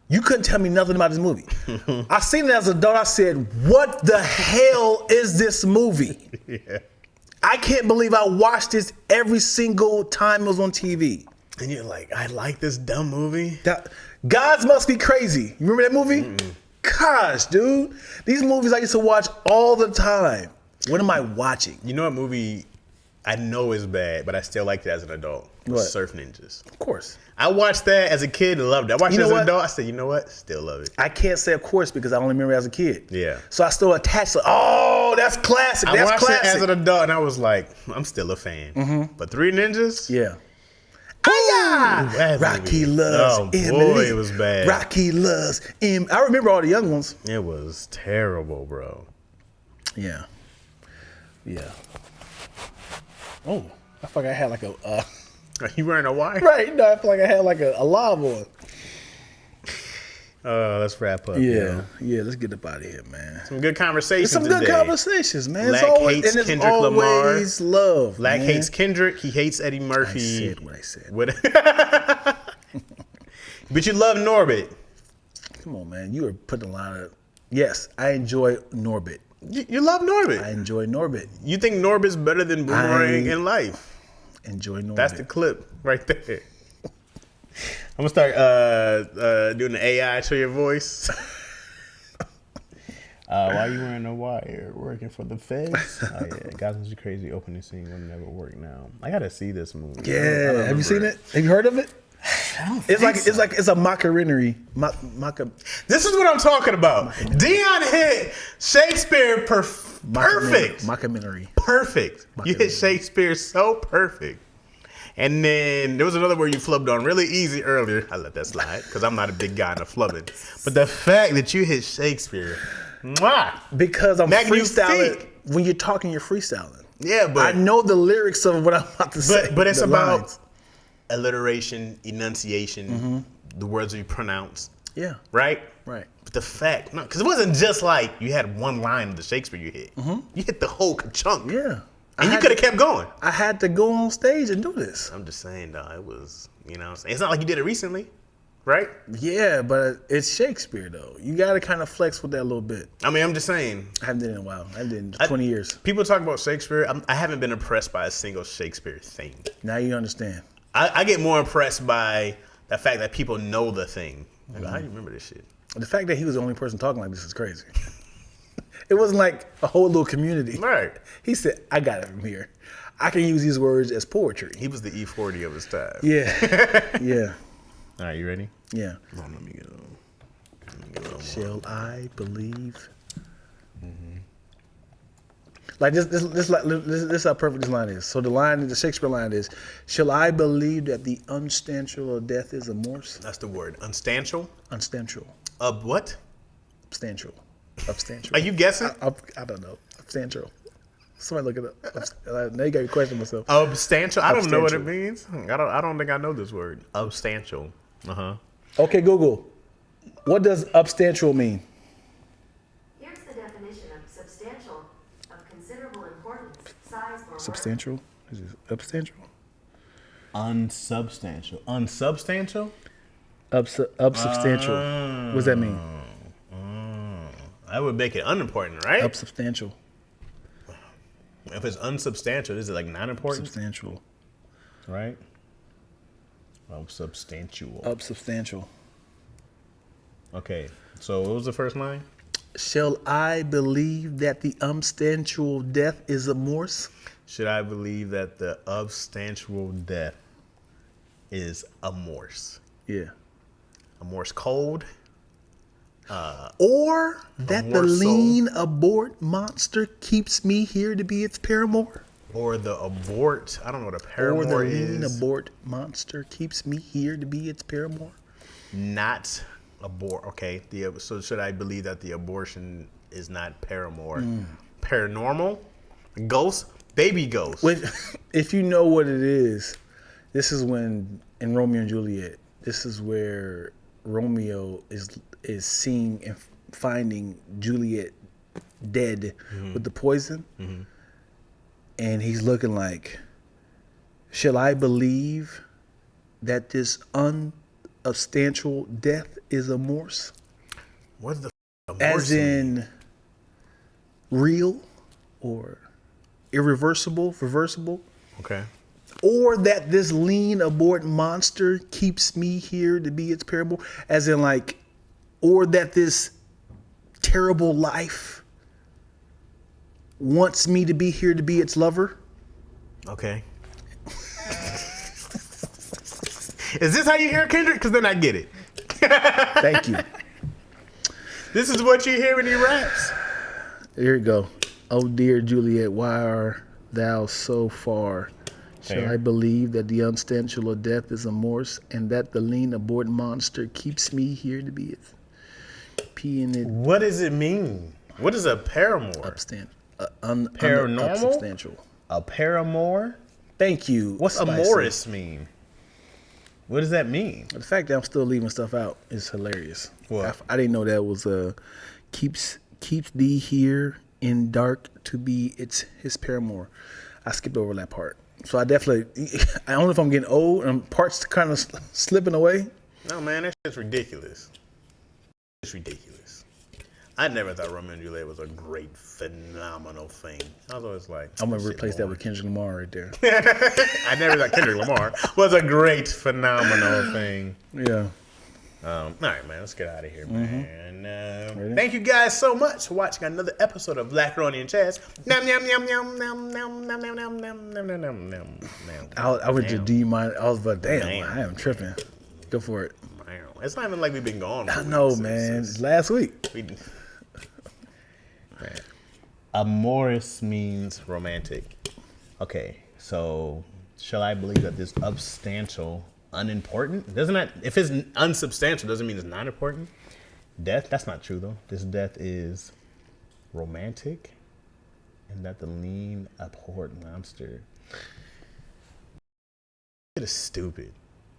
You couldn't tell me nothing about this movie. I seen it as an adult. I said, what the hell is this movie? Yeah. I can't believe I watched this every single time it was on TV. And you're like, I like this dumb movie. Gods Must Be Crazy. You remember that movie? Gosh, dude. These movies I used to watch all the time. What am I watching? You know what movie I know is bad, but I still liked it as an adult? What? Surf Ninjas. Of course. I watched that as a kid and loved it. I watched You it know as an what? adult. I said, you know what? Still love it. I can't say of course because I only remember it as a kid. Yeah. So I still attached to, oh, that's classic. I That's watched classic. it as an adult and I was like, I'm still a fan. But Three Ninjas? Yeah. Hiya! That Rocky movie. loves Oh, Emily. boy, it was bad. Rocky loves I remember all the young ones. It was terrible, bro. Yeah. Yeah. Oh, I feel like I had like a Are you wearing a wire? right. No, I feel like I had like a live one. Let's wrap up. Yeah. yo. Yeah. Let's get up out of here, man. Some good conversations Some good today. conversations, man. Lack It's always, hates and it's Kendrick Lamar. always love. Lack man. hates Kendrick. He hates Eddie Murphy. I said what I said. But you love Norbit. Come on, man. You are putting a lot of. Yes, I enjoy Norbit. You love Norbit. I enjoy Norbit. You think Norbit's better than Boomerang in life. Enjoy Norbit. That's the clip right there. I'm gonna start doing the AI to your voice. Why you wearing a wire? Working for the feds? Oh yeah, guys, this is crazy. Opening scene will never work now. I gotta see this movie. I Yeah. don't Have you seen remember it? Have you heard of it? It's like so. it's a mockumentary. This is what I'm talking about. Dion hit Shakespeare perfect. Mockumentary. Perfect. You hit Shakespeare so perfect. And then there was another word you flubbed on really easy earlier. I let that slide because I'm not a big guy in the flubbing. But the fact that you hit Shakespeare, mwah. Because I'm Magnifique. freestyling. When you're talking, you're freestyling. Yeah, but I know the lyrics of what I'm about to say. but it's the about lines. alliteration, enunciation, the words you pronounce, Yeah. right? Right. But the fact, no, because it wasn't just like you had one line of the Shakespeare you hit. You hit the whole chunk. Yeah. And you could have kept going. I had to go on stage and do this. I'm just saying, though, it was, you know what I'm saying? It's not like you did it recently, right? Yeah, but it's Shakespeare though. You got to kind of flex with that a little bit. I mean, I'm just saying. I haven't done it in a while. I haven't done it in 20 years. People talk about Shakespeare. I haven't been impressed by a single Shakespeare thing. Now you understand. I get more impressed by the fact that people know the thing. Like, how do you remember this shit? The fact that he was the only person talking like this is crazy. It wasn't like a whole little community. Right. He said, I got it from here. I can use these words as poetry. He was the E40 of his time. Yeah. Yeah. All right, you ready? Yeah. Let me get on. Shall I believe? Like this how perfect this line is. So the Shakespeare line is, shall I believe that the unstantial of death is amorse? That's the word. Unstantial? Unstantial. What? Substantial. Substantial. Are you guessing? I don't know. Substantial. Somebody look it up. Now you got to question myself. Substantial? I don't know what it Substantial. means. I don't think I know this word. Substantial. Okay, Google. What does substantial mean? Here's the definition of substantial, of considerable importance, size, or worth. Substantial? Is it substantial? Unsubstantial. Unsubstantial? Substantial. What does that mean? That would make it unimportant, right? Substantial. If it's unsubstantial, is it like not important? Substantial. Right? Substantial. Substantial. Okay, so what was the first line? Shall I believe that the substantial death is amorse? Should I believe that the substantial death is amorse? Yeah. Amorse cold? Or that the Amorse lean abort monster keeps me here to be its paramour? Or the abort? I don't know what a Or paramour the lean is. abort monster keeps me here to be its paramour? Not abort. Okay. So should I believe that the abortion is not paramour? Paranormal? Ghost? Baby ghost. If you know what it is, this is when in Romeo and Juliet, this is where Romeo is seeing and finding Juliet dead with the poison. And he's looking like, shall I believe that this unsubstantial death is amorse? What's the As in real or irreversible, reversible? Okay. Or that this lean abort monster keeps me here to be its paramour? As in like, or that this terrible life wants me to be here to be its lover? Okay. Is this how you hear Kendrick? Because then I get it. Thank you. This is what you hear when he raps. Here you go. Oh dear Juliet, why art thou so far? Shall Fair. I believe that the unstantial of death is amorse, and that the lean abort monster keeps me here to be its What does it mean? What is a paramour? Paranormal? Unsubstantial. A paramour? Thank you. What's Spicy. amorous mean? What does that mean? The fact that I'm still leaving stuff out is hilarious. What? I didn't know that was keeps thee here in dark to be his paramour. I skipped over that part. So I definitely, I don't know if I'm getting old and parts kind of slipping away. No, man, that shit's ridiculous. It's ridiculous. I never thought Romeo and Juliet was a great, phenomenal thing. I was always like, I'm gonna shit replace that boring. with Kendrick Lamar right there. I never thought Kendrick Lamar was a great, phenomenal thing. Yeah. All right, man, let's get out of here, man. Ready? Thank you guys so much for watching another episode of Lackaroni and Chaz. Nam, nam, nam, nam, nam, nam, nam, nam, nam, nam, nam, nam, nam, nam. I went to D minus. I was like, damn, Damn. I am tripping. Go for it. It's not even like we've been gone. I for know, weeks. man. It's last week. Man. Amorous means romantic. Okay, so shall I believe that this substantial, unimportant? Doesn't that, if it's unsubstantial, doesn't mean it's not important? Death, that's not true though. This death is romantic, and that the lean abhorrent monster. It is stupid.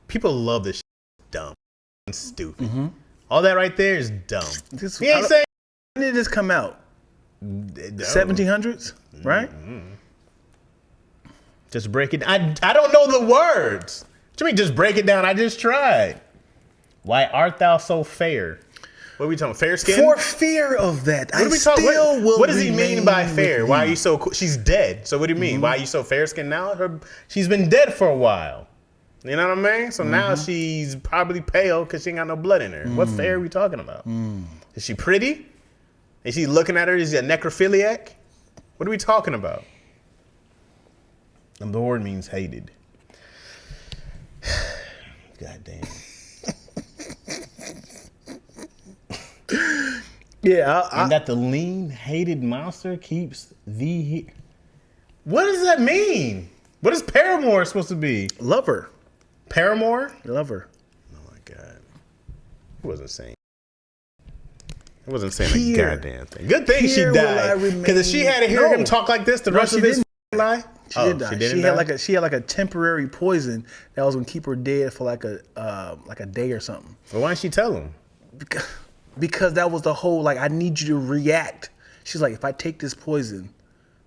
People love this shit. Dumb and stupid. All that right there is dumb. He ain't saying When did this come out? 1700s, right? just break it. I don't know the words. What do you mean just break it down? I just tried. Why art thou so fair? What are we talking? Fair skin? For fear of that, What are I we talking? still will. What does he mean by remain fair? with Why are thee. you so cool? She's dead. So what do you mean? Why are you so fair skinned now? She's been dead for a while. You know what I mean? So now she's probably pale because she ain't got no blood in her. What fair are we talking about? Is she pretty? Is she looking at her? Is she a necrophiliac? What are we talking about? And the word means hated. God damn. Yeah, And that the lean, hated monster keeps thee here. What does that mean? What is Paramore supposed to be? lover, Paramore? lover. Oh my God. He wasn't saying. He wasn't saying Here. a goddamn thing. Good thing she Here will I died. remain. Because if she had to hear him talk like this the rest she of his didn't. life. She did die. She didn't She die? had like a temporary poison that was gonna keep her dead for like a day or something. Well, why didn't she tell him? Because that was the whole, like, I need you to react. She's like, if I take this poison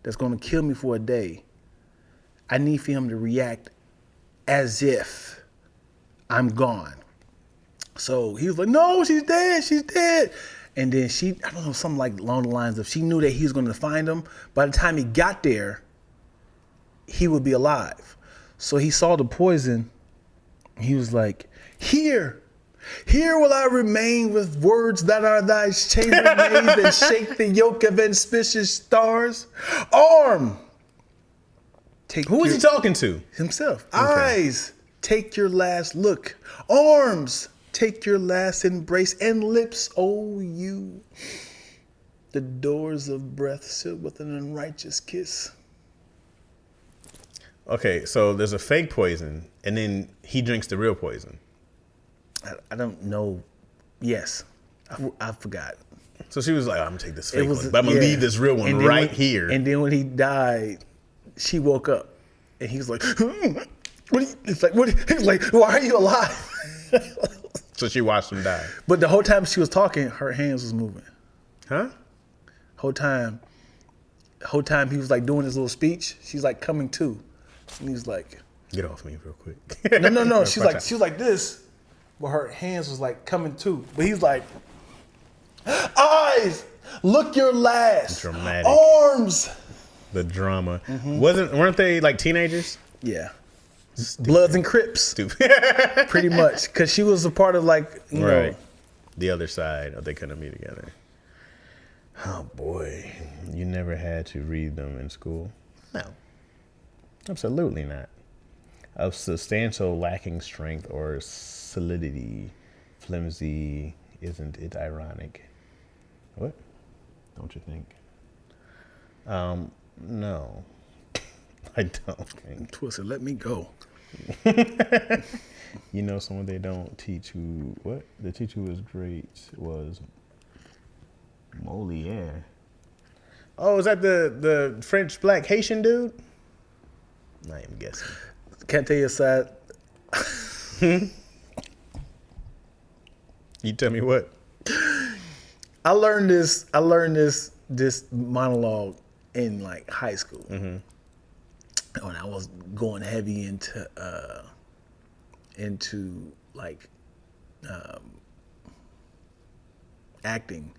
that's gonna kill me for a day, I need for him to react as if I'm gone. So he was like, no, she's dead, she's dead. And then she, I don't know, something like along the lines of, she knew that he was gonna find him. By the time he got there, he would be alive. So he saw the poison. He was like, here will I remain with words that are thy chambermaids and shake the yoke of auspicious stars. Arm. Who is he talking to? Himself. Eyes, take your last look. Arms, take your last embrace. And lips, oh you, the doors of breath sealed with an unrighteous kiss. Okay, so there's a fake poison, and then he drinks the real poison. I don't know. Yes, I forgot. So she was like, I'm going to take this fake was- one, but I'm going to yeah. leave this real one And then right when- here. And then when he died, she woke up, and he was like, "What?" It's like, "What?" He's like, "Why are you alive?" So she watched him die. But the whole time she was talking, her hands was moving. Huh? Whole time he was like doing his little speech. She's like coming to, and he's like, Get off me real quick. "No." She was like this, but her hands was like coming to. But he's like, "Eyes, look your last. Dramatic. Arms." The drama. Mm-hmm. Weren't they like teenagers? Yeah. Bloods and Crips, Stupid. pretty much, because she was a part of like, you know, Right. The other side of they couldn't be together. Oh boy. You never had to read them in school? No. Absolutely not. Of substantial lacking strength or solidity, flimsy, isn't it ironic? What? Don't you think? No. I don't think. Twister, let me go. You know someone they don't teach who, what? The teacher who was great was Moliere. Oh, is that the French black Haitian dude? Not even guessing. Can't tell you a side. You tell me what? I learned this monologue in like high school. When I was going heavy into like acting.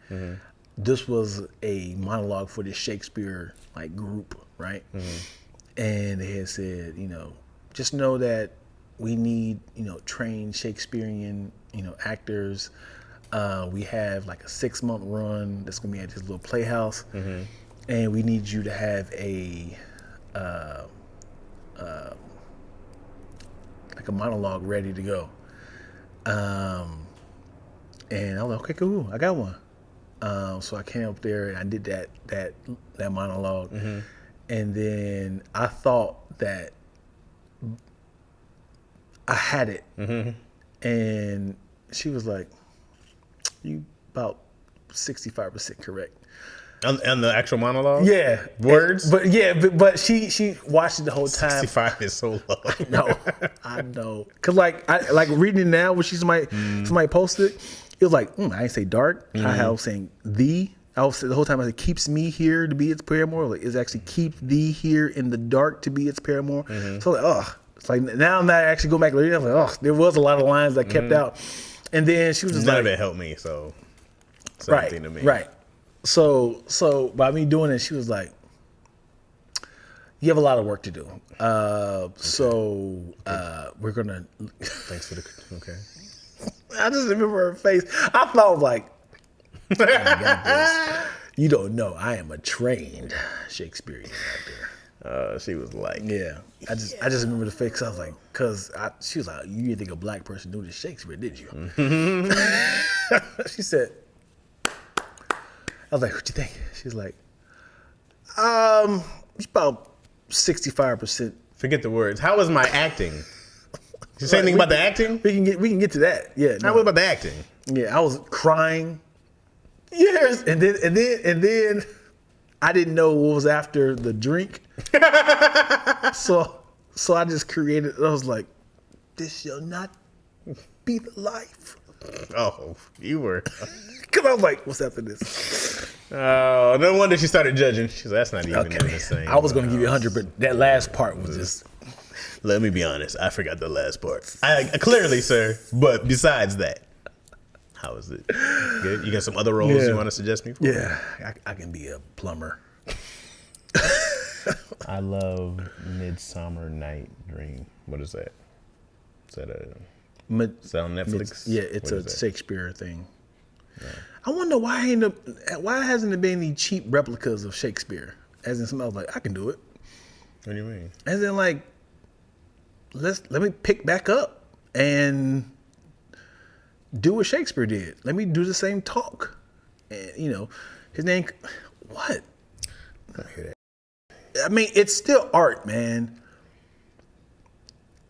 This was a monologue for this Shakespeare like group, right? And they had said, you know, just know that we need, you know, trained Shakespearean, you know, actors. We have like a 6-month run that's gonna be at this little playhouse, and we need you to have a like a monologue ready to go. And I was like, okay, cool, I got one. So I came up there and I did that monologue, and then I thought that I had it, and she was like, "You about 65% correct." And the actual monologue? Yeah, Words? but she watched it the whole time. 65 is so low. I know, cause I reading it now when somebody posted, it was like, I didn't say dark. I was saying I was the whole time I said keeps me here to be its paramour. Like it's actually keep thee here in the dark to be its paramour. So like, it's like now I'm not actually going back and reading. I was like, there was a lot of lines that kept out, and then she was just None like, of it helped me, so same thing to me. Right. So by me doing it, she was like, You have a lot of work to do. We're gonna. Thanks for the okay. I just remember her face. I thought I was like, I got this. You don't know, I am a trained Shakespearean actor. She was like, Yeah, I just remember the face. 'Cause I was like, she was like, you didn't think a black person knew this Shakespeare, did you? She said, I was like, what you think? She's like, it's about 65%. forget the words. How was my acting? You say anything about the acting? We can get to that. Yeah. How was about the acting? Yeah, I was crying. Yes, and then I didn't know what was after the drink. so I just created. I was like, "This shall not be the life." Oh, you were. Because I was like, "What's after this?" Oh, no wonder she started judging. She's like, that's not even in the same. I was going to give you 100, but that last part was just. Let me be honest. I forgot the last part. Clearly, sir. But besides that, how is it? Good. You got some other roles you want to suggest me for? Yeah, I can be a plumber. I love Midsummer Night Dream. What is that? Is that on Netflix? Yeah, it's What a is that? Shakespeare thing. Yeah. I wonder why hasn't there been any cheap replicas of Shakespeare? As in, somebody was like, I can do it. What do you mean? As in, like, let me pick back up and do what Shakespeare did. Let me do the same talk. And, his name, what? I hear that. I mean, it's still art, man.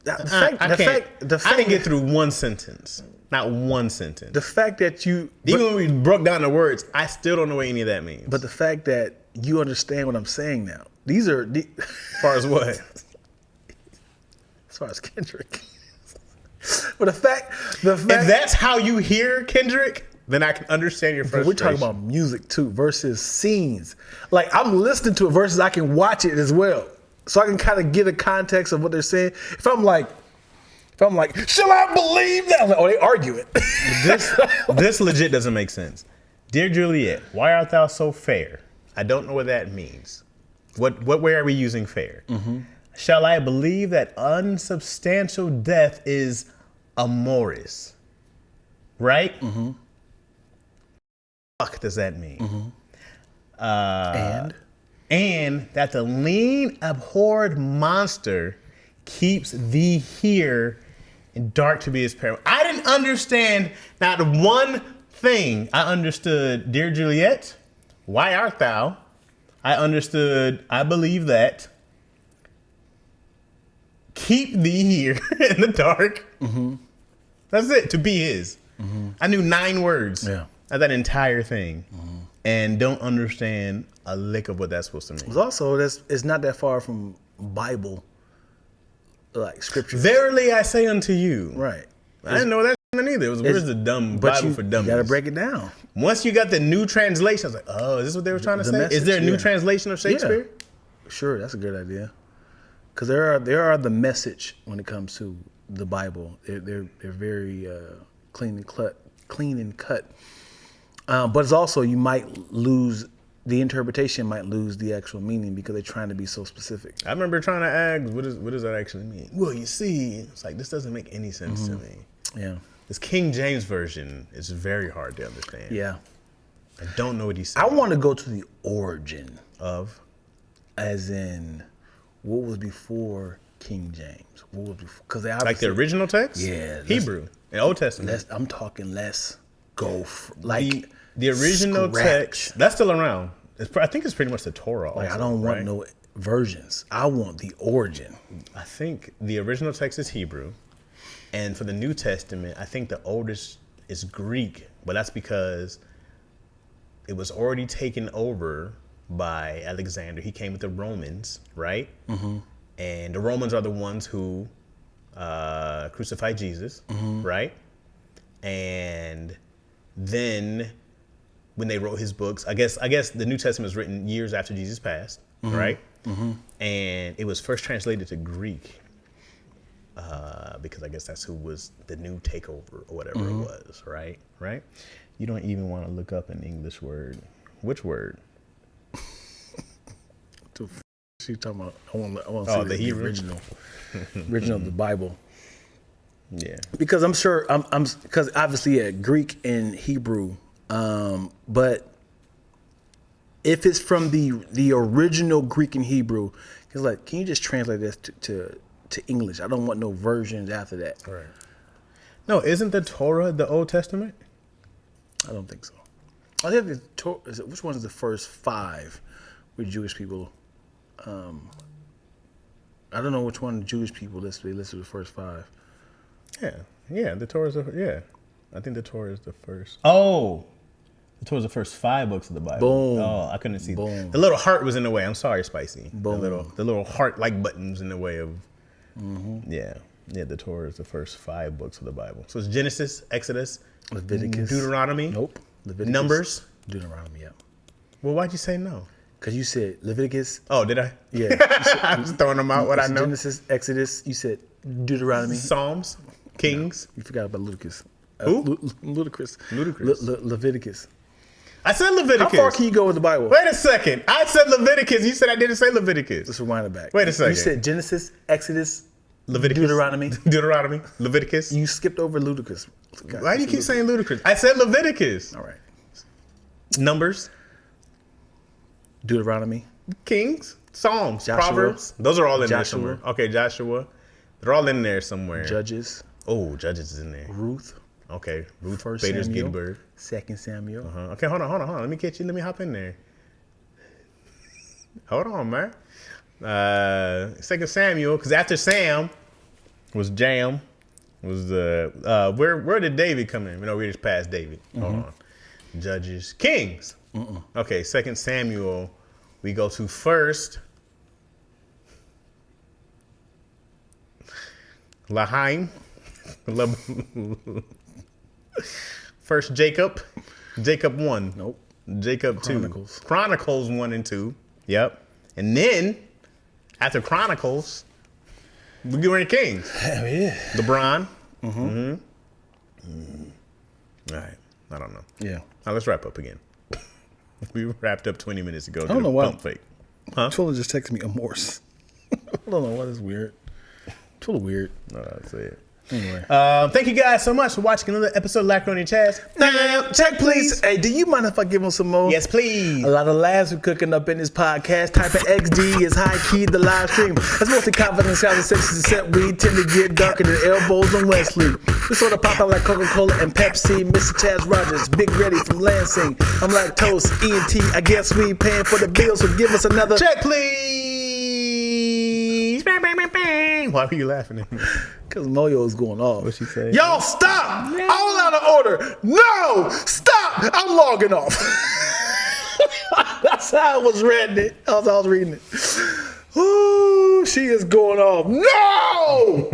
I didn't get through one sentence. Not one sentence. The fact that Even when we broke down the words, I still don't know what any of that means. But the fact that you understand what I'm saying now. These are as far as what? As far as Kendrick. But the fact if that's how you hear Kendrick, then I can understand your frustration. We're talking about music too versus scenes. Like, I'm listening to it versus I can watch it as well. So I can kind of get a context of what they're saying. If I'm like, shall I believe that? I'm like, oh, they arguing. This legit doesn't make sense. Dear Juliet, why art thou so fair? I don't know what that means. What way are we using fair? Mm-hmm. Shall I believe that unsubstantial death is amoris? Right? Mm-hmm. Fuck does that mean? Mm-hmm. And that the lean, abhorred monster keeps thee here and dark to be his parent. I didn't understand not one thing. I understood, dear Juliet, why art thou? I understood, I believe that. Keep thee here in the dark. Mm-hmm. That's it, to be his. Mm-hmm. I knew 9 words of that entire thing and don't understand a lick of what that's supposed to mean. It's also, it's not that far from Bible, like scripture. Verily I say unto you. Right. I didn't know that either. It was where's the dumb Bible for dummies. You gotta break it down. Once you got the new translation, I was like, oh, is this what they were trying to say? Message, is there a new translation of Shakespeare? Yeah. Sure, that's a good idea. Because there are the message when it comes to the Bible. They're very clean and cut. But it's also, you might lose the interpretation, might lose the actual meaning because they're trying to be so specific. I remember trying to ask, what does that actually mean? Well, you see, it's like, this doesn't make any sense to me. Yeah. This King James version is very hard to understand. Yeah. I don't know what he's saying. I want to go to the origin of, as in, what was before King James? What was before? Because they like the original text? Yeah. Hebrew, in Old Testament. I'm talking let's go like the original text. That's still around. I think it's pretty much the Torah. Like, also, I don't want no versions. I want the origin. I think the original text is Hebrew, and for the New Testament, I think the oldest is Greek, but that's because it was already taken over by Alexander. He came with the Romans, right? Mm-hmm. And the Romans are the ones who crucified Jesus, right? And then when they wrote his books, I guess the New Testament was written years after Jesus passed, right? Mm-hmm. And it was first translated to Greek because I guess that's who was the new takeover or whatever it was, right? Right? You don't even want to look up an English word. Which word? She's talking about. I want to Oh, see the the Hebrew? original of the Bible. Yeah. Because I'm sure I'm because obviously Greek and Hebrew, but if it's from the original Greek and Hebrew, it's like, can you just translate this to English? I don't want no versions after that. Right. No, isn't the Torah the Old Testament? I don't think so. I think the Torah. Which one is the first 5 with Jewish people? I don't know which one the Jewish people listed the first 5. Yeah. The Torah is I think the Torah is the first. Oh, the Torah is the first 5 books of the Bible. Boom. Oh, I couldn't see. Boom. The little heart was in the way. I'm sorry, Spicy. Boom. The little heart like buttons in the way of. Yeah. The Torah is the first 5 books of the Bible. So it's Genesis, Exodus, Leviticus. Deuteronomy. Nope. Leviticus. Numbers. Deuteronomy. Yeah. Well, why'd you say no? Because you said Leviticus. Oh, did I? Yeah. I'm just throwing them out. What I know. Genesis, Exodus. You said Deuteronomy. Psalms, Kings. You forgot about Leviticus. Who? Ludicrous. Leviticus. Leviticus. I said How Leviticus. far can you go with the Bible? Wait a second. I said Leviticus. You said I didn't say Leviticus. Let's rewind it back. Wait a second. You said Genesis, Exodus, Leviticus. Deuteronomy. Leviticus. You skipped over Ludicrous. Why do you keep saying ludicrous? I said Leviticus. All right. Numbers, Deuteronomy. Kings, Psalms, Joshua. Proverbs. Those are all in there Joshua. somewhere. Okay, Joshua. They're all in there somewhere. Judges. Oh, Judges is in there. Ruth. Okay, Ruth First Bader's Samuel. Ginsburg. 2 Samuel. Okay, hold on. Let me catch you. Let me hop in there. Hold on, man. 2 Samuel, because after Sam was Jam, was the where did David come in? We just passed David. Hold on. Judges, Kings. Okay, 2 Samuel. We go to first. Lahaim. First Jacob. Jacob 1. Nope. Jacob 2. Chronicles. Chronicles 1 and 2. Yep. And then, after Chronicles, we get into Kings. Hell yeah. LeBron. All right. I don't know. Yeah. Now let's wrap up again. We wrapped up 20 minutes ago. I don't know why. Pump fake. Huh? Twilla just texted me amorse. I don't know what is weird. Twilla weird. No, that's it. Anyway. Thank you guys so much for watching another episode of Lackaroni and Chaz. Check please. Hey, do you mind if I give him some more? Yes, please. A lot of laughs we're cooking up in this podcast. Type of XD is high key the live stream. That's mostly confidence conversations except we tend to get darker than elbows on Wesley. We sort of pop out like Coca-Cola and Pepsi. Mr. Chaz Rogers, Big Ready from Lansing. I'm like Toast, ENT. I guess we paying for the bills, so give us another Check, please. Bang, bang, bang, bang. Why were you laughing at me? Because Moyo is going off. What'd she say? Y'all stop! All out of order! No! Stop! I'm logging off. That's how I was reading it. I was reading it. Ooh, she is going off. No!